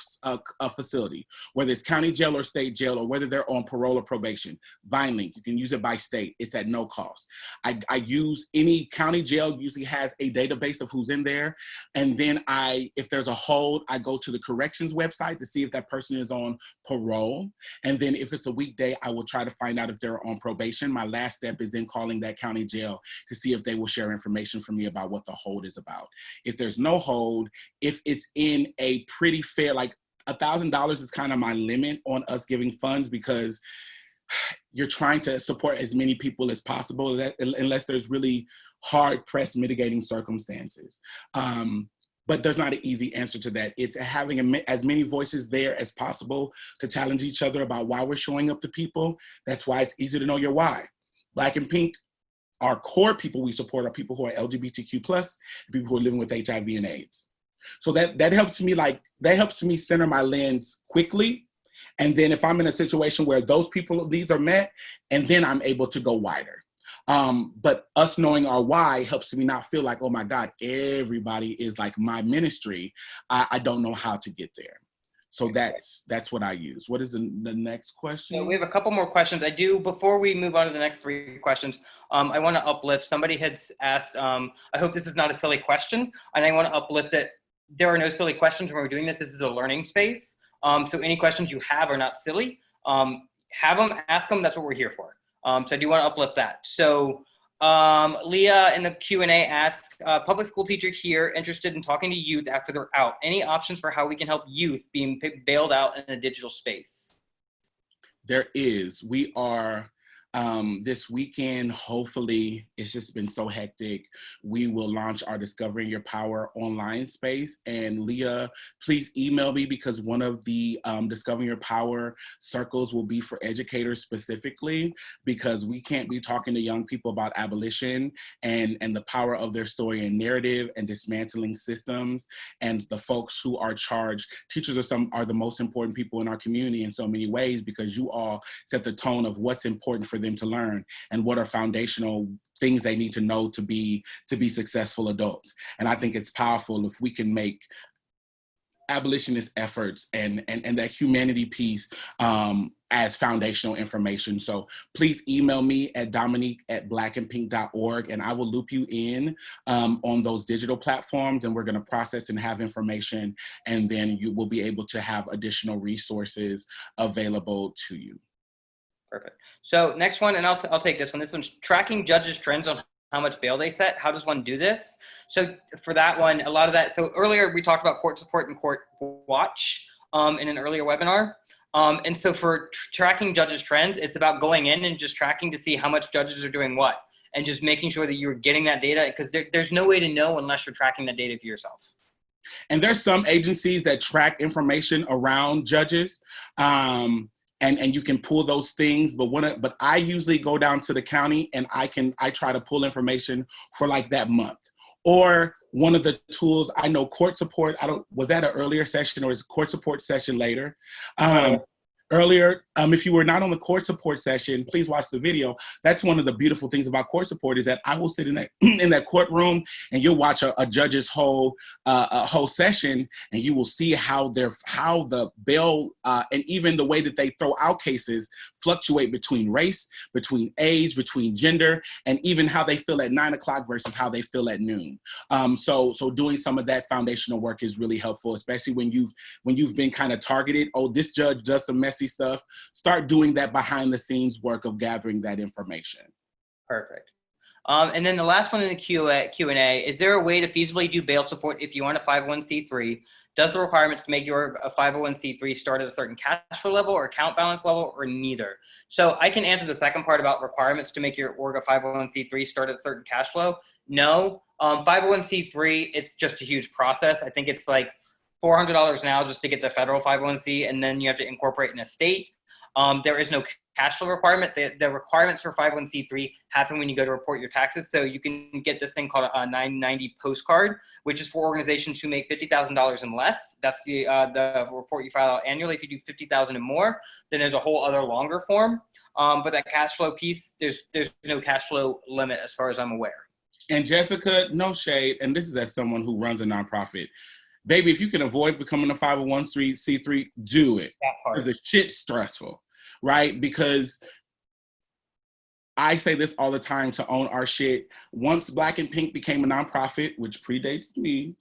facility, whether it's county jail or state jail, or whether they're on parole or probation. VineLink, you can use it by state. It's at no cost. I use any county jail usually has a database of who's in there. And then if there's a hold, I go to the corrections website to see if that person is on parole. And then if it's a weekday, I will try to find out if they're on probation. My last step is then calling that county jail to see if they will share information from me about what the hold is about. If there's no hold, if it's in a pretty fair, like $1,000 is kind of my limit on us giving funds, because you're trying to support as many people as possible, unless there's really hard pressed mitigating circumstances. But there's not an easy answer to that. It's having as many voices there as possible to challenge each other about why we're showing up to people. That's why it's easy to know your why. Black and Pink, our core people we support are people who are LGBTQ+, people who are living with HIV and AIDS. So that helps me center my lens quickly. And then if I'm in a situation where those people's needs are met, and then I'm able to go wider. But us knowing our why helps me not feel like, oh my God, everybody is like my ministry. I don't know how to get there. So that's what I use. What is the next question? So we have a couple more questions. Before we move on to the next 3 questions, I want to uplift. Somebody had asked, I hope this is not a silly question, and I want to uplift it. There are no silly questions when we're doing this. This is a learning space. So any questions you have are not silly. Have them, ask them. That's what we're here for. So I do want to uplift that. So Leah in the Q&A asks, public school teacher here interested in talking to youth after they're out. Any options for how we can help youth being bailed out in a digital space? There is. We are this weekend, hopefully, it's just been so hectic. We will launch our Discovering Your Power online space. And Leah, please email me, because one of the Discovering Your Power circles will be for educators specifically, because we can't be talking to young people about abolition and the power of their story and narrative and dismantling systems. And the folks who are charged, teachers are the most important people in our community in so many ways, because you all set the tone of what's important for them to learn and what are foundational things they need to know to be successful adults. And I think it's powerful if we can make abolitionist efforts and that humanity piece as foundational information. So please email me at Dominique@blackandpink.org, and I will loop you in on those digital platforms, and we're going to process and have information, and then you will be able to have additional resources available to you. Perfect. So next one, and I'll take this one. This one's tracking judges' trends on how much bail they set. How does one do this? So for that one, a lot of that. So earlier we talked about court support and court watch in an earlier webinar. And so for tracking judges' trends, it's about going in and just tracking to see how much judges are doing what, and just making sure that you're getting that data, because there's no way to know unless you're tracking that data for yourself. And there's some agencies that track information around judges. And you can pull those things, but I usually go down to the county and I try to pull information for like that month. Or one of the tools, I know court support, was that an earlier session or is court support session later? Earlier, if you were not on the court support session, please watch the video. That's one of the beautiful things about court support, is that I will sit in that in that courtroom and you'll watch a judge's whole session, and you will see how the bail and even the way that they throw out cases fluctuate between race, between age, between gender, and even how they feel at 9 o'clock versus how they feel at noon. So doing some of that foundational work is really helpful, especially when you've been kind of targeted. Oh, this judge does some messy stuff. Start doing that behind the scenes work of gathering that information. Perfect. And then the last one in the Q&A, is there a way to feasibly do bail support if you want a 501c3? Does the requirements to make your a 501c3 start at a certain cash flow level or account balance level, or neither? So I can answer the second part about requirements to make your org a 501c3 start at a certain cash flow. No. 501c3, it's just a huge process. I think it's like $400 now just to get the federal 501c, and then you have to incorporate an estate. There is no cash flow requirement. The requirements for 501c3 happen when you go to report your taxes. So you can get this thing called a 990 postcard, which is for organizations who make $50,000 and less. That's the report you file out annually. If you do 50,000 and more, then there's a whole other longer form. But that cash flow piece, there's no cash flow limit as far as I'm aware. And Jessica, no shade, and this is as someone who runs a nonprofit. Baby, if you can avoid becoming a 501c3, do it. Because the shit's stressful, right? Because I say this all the time to own our shit. Once Black and Pink became a nonprofit, which predates me,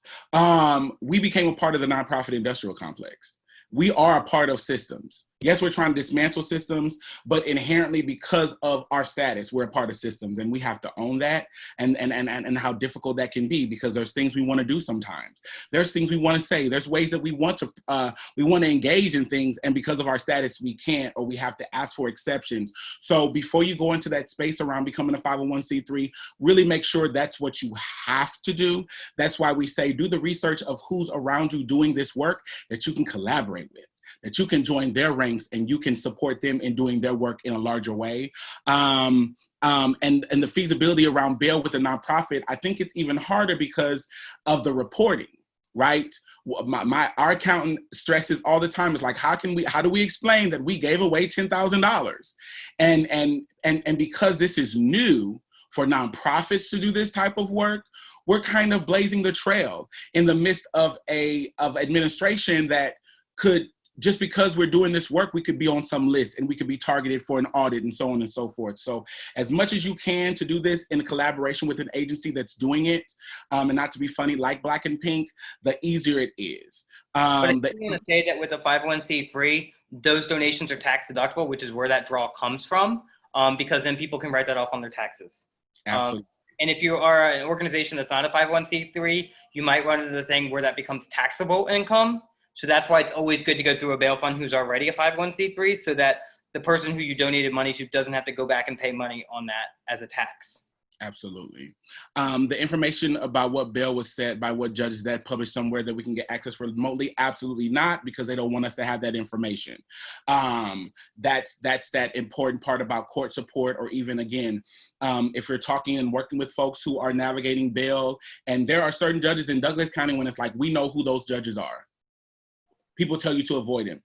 we became a part of the nonprofit industrial complex. We are a part of systems. Yes, we're trying to dismantle systems, but inherently, because of our status, we're a part of systems, and we have to own that, and how difficult that can be, because there's things we want to do sometimes. There's things we want to say. There's ways that we want to engage in things, and because of our status, we can't, or we have to ask for exceptions. So before you go into that space around becoming a 501c3, really make sure that's what you have to do. That's why we say do the research of who's around you doing this work that you can collaborate with, that you can join their ranks and you can support them in doing their work in a larger way. And the feasibility around bail with a nonprofit, I think it's even harder because of the reporting, right? Our accountant stresses all the time, is like, how do we explain that we gave away $10,000? And because this is new for nonprofits to do this type of work, we're kind of blazing the trail in the midst of administration that could, just because we're doing this work, we could be on some list and we could be targeted for an audit and so on and so forth. So as much as you can to do this in collaboration with an agency that's doing it, and not to be funny, like Black and Pink, the easier it is. But I'm going to say that with a 501c3, those donations are tax deductible, which is where that draw comes from, because then people can write that off on their taxes. Absolutely. And if you are an organization that's not a 501c3, you might run into the thing where that becomes taxable income. So that's why it's always good to go through a bail fund who's already a 501c3, so that the person who you donated money to doesn't have to go back and pay money on that as a tax. Absolutely. The information about what bail was set by what judges, that published somewhere that we can get access remotely? Absolutely not, because they don't want us to have that information. That's that important part about court support, or even, again, if you're talking and working with folks who are navigating bail, and there are certain judges in Douglas County when it's like, we know who those judges are. People tell you to avoid them.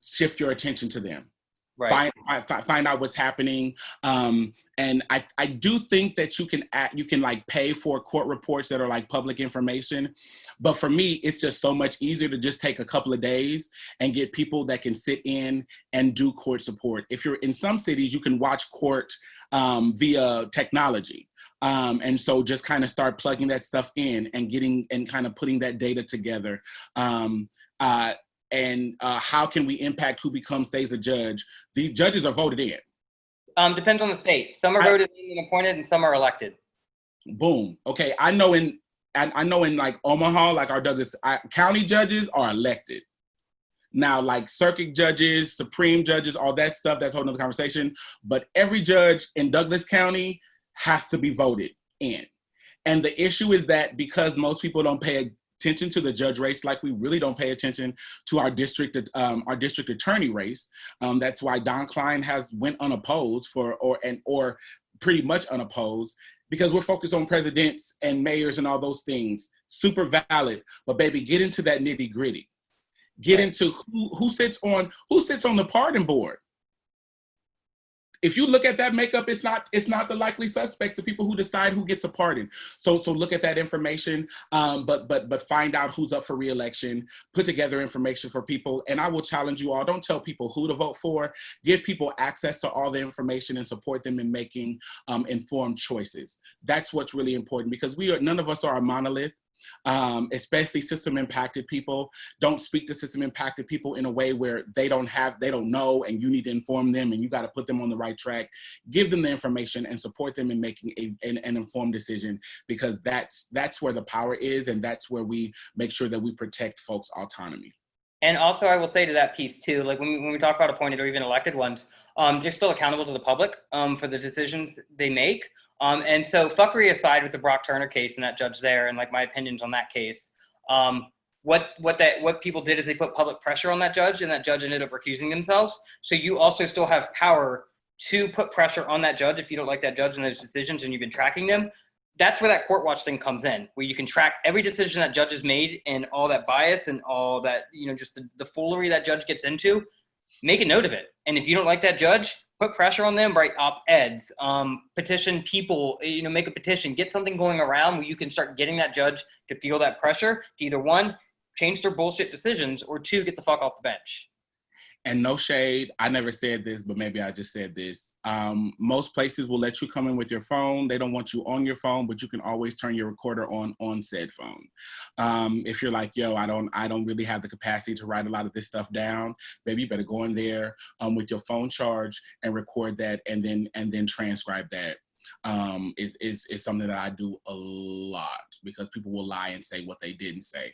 Shift your attention to them. Right. Find out what's happening. And I do think that you can like pay for court reports that are like public information. But for me, it's just so much easier to just take a couple of days and get people that can sit in and do court support. If you're in some cities, you can watch court via technology. And so just kind of start plugging that stuff in and kind of putting that data together. And how can we impact who stays a judge? These judges are voted in. Depends on the state. Some are voted in and appointed, and some are elected. Boom. Okay, I know in like Omaha, like our Douglas county judges are elected. Now, like circuit judges, supreme judges, all that stuff, that's a whole nother conversation. But every judge in Douglas County has to be voted in. And the issue is that because most people don't pay attention to the judge race, like we really don't pay attention to our district attorney race. That's why Don Klein has went unopposed or pretty much unopposed, because we're focused on presidents and mayors and all those things. Super valid, but baby, get into that nitty gritty. Get into who sits on the pardon board. If you look at that makeup, it's not the likely suspects, the people who decide who gets a pardon. So look at that information, but find out who's up for re-election, put together information for people. And I will challenge you all, don't tell people who to vote for, give people access to all the information and support them in making informed choices. That's what's really important, because none of us are a monolith. Especially system impacted people. Don't speak to system impacted people in a way where they don't know, and you need to inform them and you got to put them on the right track. Give them the information and support them in making an informed decision, because that's where the power is, and that's where we make sure that we protect folks' autonomy. And also, I will say to that piece too, like when we talk about appointed or even elected ones, they're still accountable to the public for the decisions they make. And so fuckery aside with the Brock Turner case and that judge there, and like my opinions on that case, what people did is they put public pressure on that judge, and that judge ended up recusing themselves. So you also still have power to put pressure on that judge if you don't like that judge and those decisions and you've been tracking them. That's where that court watch thing comes in, where you can track every decision that judge has made and all that bias and all that, just the foolery that judge gets into. Make a note of it. And if you don't like that judge, put pressure on them, write op-eds, petition people, make a petition, get something going around where you can start getting that judge to feel that pressure to either one, change their bullshit decisions, or two, get the fuck off the bench. And no shade, I never said this, but maybe I just said this. Most places will let you come in with your phone. They don't want you on your phone, but you can always turn your recorder on said phone. If you're like, yo, I don't really have the capacity to write a lot of this stuff down, baby, you better go in there with your phone charged and record that, and then transcribe that. Is something that I do a lot, because people will lie and say what they didn't say.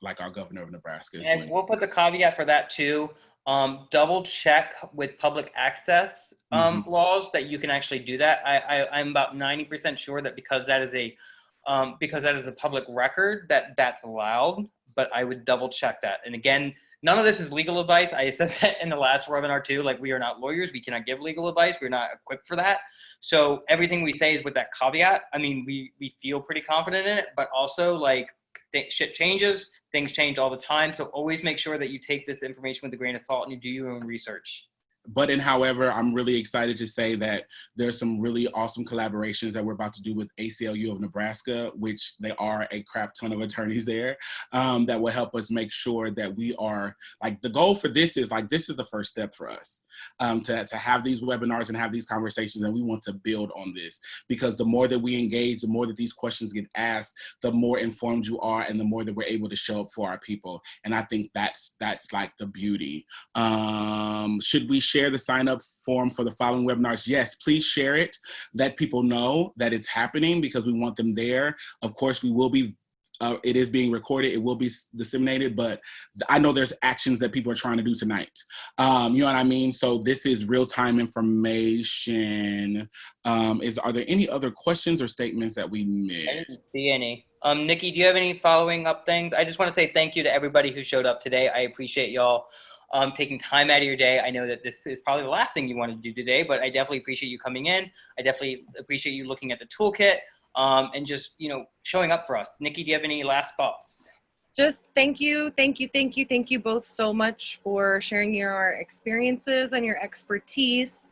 Like our governor of Nebraska is and doing. We'll put the caveat for that too. Double check with public access laws that you can actually do that. I'm about 90% sure that because that is a public record, that's allowed, but I would double check that. And again, none of this is legal advice. I said that in the last webinar too, like we are not lawyers. We cannot give legal advice. We're not equipped for that. So everything we say is with that caveat. I mean, we feel pretty confident in it, but also like shit changes. Things change all the time. So always make sure that you take this information with a grain of salt and you do your own research. But however, I'm really excited to say that there's some really awesome collaborations that we're about to do with ACLU of Nebraska, which they are a crap ton of attorneys there, that will help us make sure that we are, like, the goal for this is the first step for us, to have these webinars and have these conversations, and we want to build on this, because the more that we engage, the more that these questions get asked, the more informed you are, and the more that we're able to show up for our people. And I think that's like the beauty. Should we share the sign-up form for the following webinars? Yes, please share it. Let people know that it's happening, because we want them there. Of course, we will be it is being recorded. It will be disseminated, but I know there's actions that people are trying to do tonight. You know what I mean? So this is real-time information. Are there any other questions or statements that we missed? I didn't see any. Nikki, do you have any following up things? I just want to say thank you to everybody who showed up today. I appreciate y'all taking time out of your day. I know that this is probably the last thing you want to do today, but I definitely appreciate you coming in. I definitely appreciate you looking at the toolkit. And just, showing up for us. Nikki, do you have any last thoughts? Just thank you both so much for sharing your experiences and your expertise.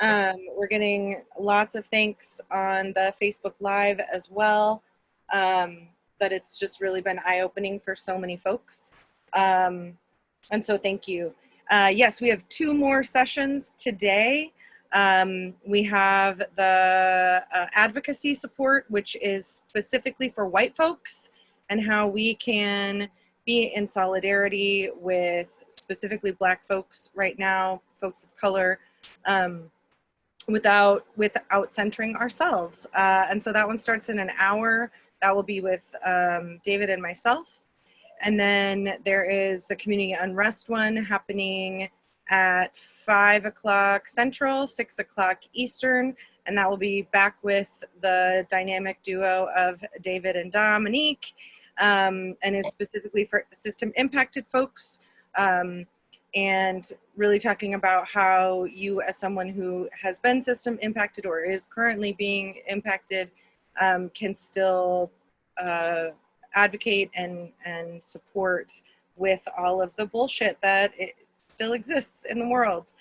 We're getting lots of thanks on the Facebook Live as well, that it's just really been eye-opening for so many folks. And so thank you. Yes, we have 2 more sessions today. We have the advocacy support, which is specifically for white folks, and how we can be in solidarity with specifically Black folks right now, folks of color. without centering ourselves. And so that one starts in an hour. That will be with David and myself. And then there is the community unrest one happening at 5 o'clock Central, 6 o'clock Eastern. And that will be back with the dynamic duo of David and Dominique, and is specifically for system impacted folks. And really talking about how you, as someone who has been system impacted or is currently being impacted, can still advocate and support with all of the bullshit that it still exists in the world.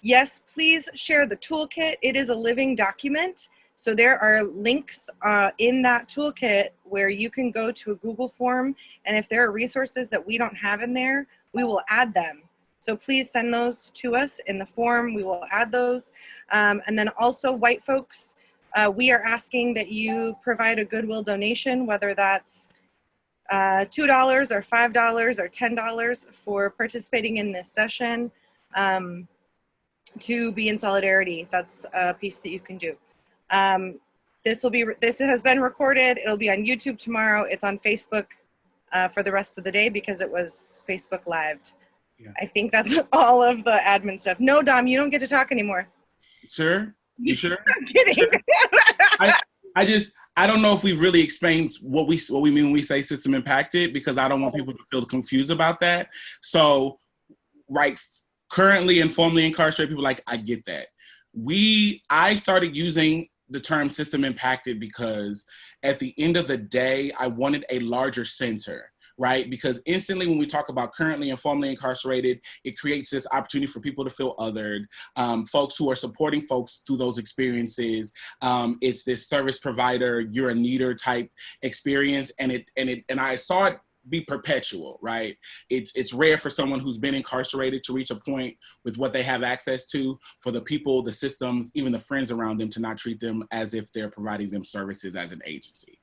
Yes, please share the toolkit. It is a living document. So there are links in that toolkit where you can go to a Google form. And if there are resources that we don't have in there, we will add them. So please send those to us in the form. We will add those. And then also white folks, we are asking that you provide a Goodwill donation, whether that's $2 or $5 or $10 for participating in this session, to be in solidarity. That's a piece that you can do. This has been recorded. It'll be on YouTube tomorrow. It's on Facebook for the rest of the day because it was Facebook Lived. Yeah. I think that's all of the admin stuff. No, Dom, you don't get to talk anymore. Sure? You sure? I'm kidding. Sure? I don't know if we've really explained what we mean when we say system impacted, because I don't want people to feel confused about that. So, right, currently and formerly incarcerated people, like, I get that. I started using the term system impacted because at the end of the day, I wanted a larger center, right? Because instantly when we talk about currently and formerly incarcerated, it creates this opportunity for people to feel othered, folks who are supporting folks through those experiences. It's this service provider, you're a needer type experience. And I saw it be perpetual, right? It's rare for someone who's been incarcerated to reach a point with what they have access to, for the people, the systems, even the friends around them to not treat them as if they're providing them services as an agency.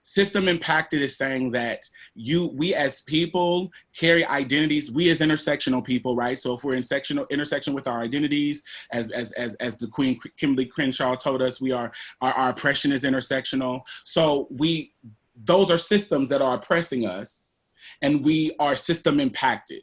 System impacted is saying that we as people carry identities, we as intersectional people, right? So if we're in intersection with our identities, as the Queen Kimberly Crenshaw told us, our oppression is intersectional. So those are systems that are oppressing us, and we are system impacted.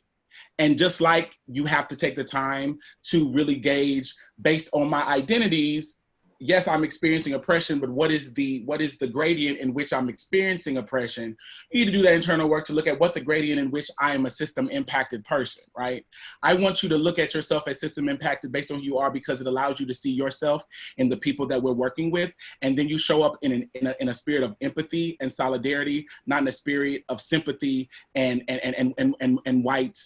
And just like you have to take the time to really gauge based on my identities, yes, I'm experiencing oppression, but what is the gradient in which I'm experiencing oppression? You need to do that internal work to look at what the gradient in which I am a system impacted person, right? I want you to look at yourself as system impacted based on who you are, because it allows you to see yourself in the people that we're working with. And then you show up in a spirit of empathy and solidarity, not in a spirit of sympathy and white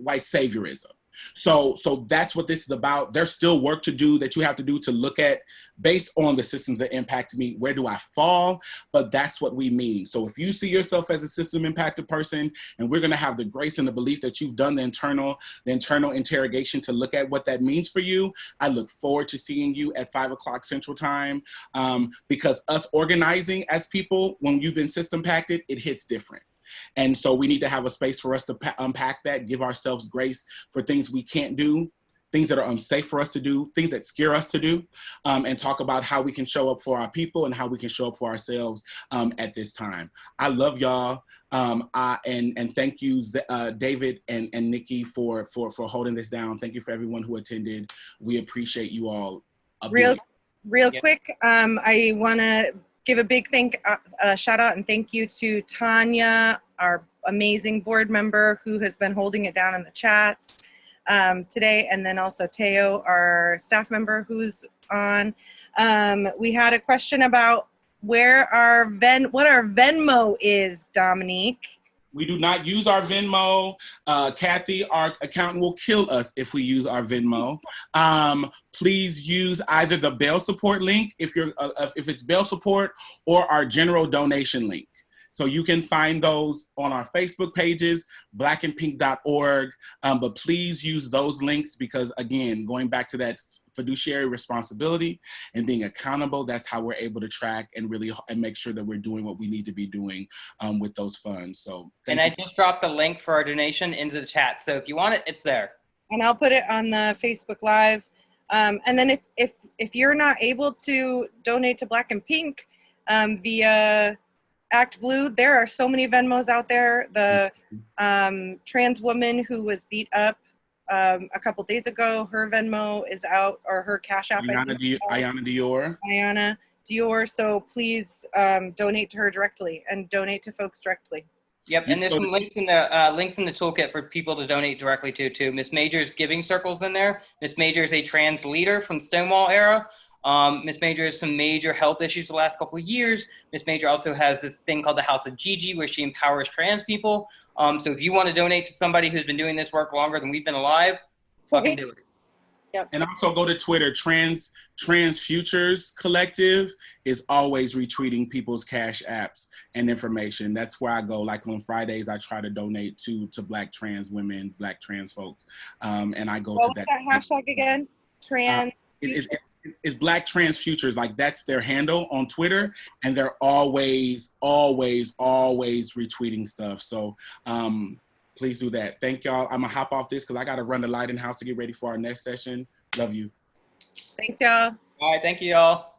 saviorism. So that's what this is about. There's still work to do that you have to do to look at, based on the systems that impact me, where do I fall? But that's what we mean. So if you see yourself as a system impacted person, and we're going to have the grace and the belief that you've done the internal interrogation to look at what that means for you, I look forward to seeing you at 5 o'clock Central Time, because us organizing as people, when you've been system impacted, it hits different. And so we need to have a space for us to unpack that, give ourselves grace for things we can't do, things that are unsafe for us to do, things that scare us to do, and talk about how we can show up for our people and how we can show up for ourselves at this time. I love y'all. And thank you, David and Nikki, for holding this down. Thank you for everyone who attended. We appreciate you all. Real quick, I want to give a big shout out and thank you to Tanya, our amazing board member who has been holding it down in the chats today, and then also Teo, our staff member who's on. We had a question about what our Venmo is, Dominique. We do not use our Venmo. Kathy, our accountant, will kill us if we use our Venmo. Please use either the bail support link, if it's bail support, or our general donation link. So you can find those on our Facebook pages, blackandpink.org. But please use those links, because again, going back to that fiduciary responsibility and being accountable, that's how we're able to track and really make sure that we're doing what we need to be doing with those funds. So I just dropped the link for our donation into the chat, so if you want it, it's there. And I'll put it on the Facebook Live. And then if you're not able to donate to Black and Pink via Act Blue, there are so many Venmos out there. The trans woman who was beat up a couple days ago, her Venmo is out, or her Cash App. Ayana Dior. Ayana Dior. So please donate to her directly and donate to folks directly. Yep, and there's some links in the toolkit for people to donate directly to too. Miss Major's giving circles in there. Miss Major is a trans leader from Stonewall era. Miss Major has some major health issues the last couple of years. Miss Major also has this thing called the House of Gigi, where she empowers trans people. So if you want to donate to somebody who's been doing this work longer than we've been alive, fucking do it. Yep. And also go to Twitter. Trans Futures Collective is always retweeting people's Cash Apps and information. That's where I go. Like on Fridays, I try to donate to Black trans women, Black trans folks, and I go to that. What's that hashtag again? Trans. It's Black Trans Futures. Like that's their handle on Twitter, and they're always retweeting stuff. So please do that. Thank y'all. I'm gonna hop off this because I gotta run the lighting house to get ready for our next session. Love you. Thank y'all. All right, thank you, y'all.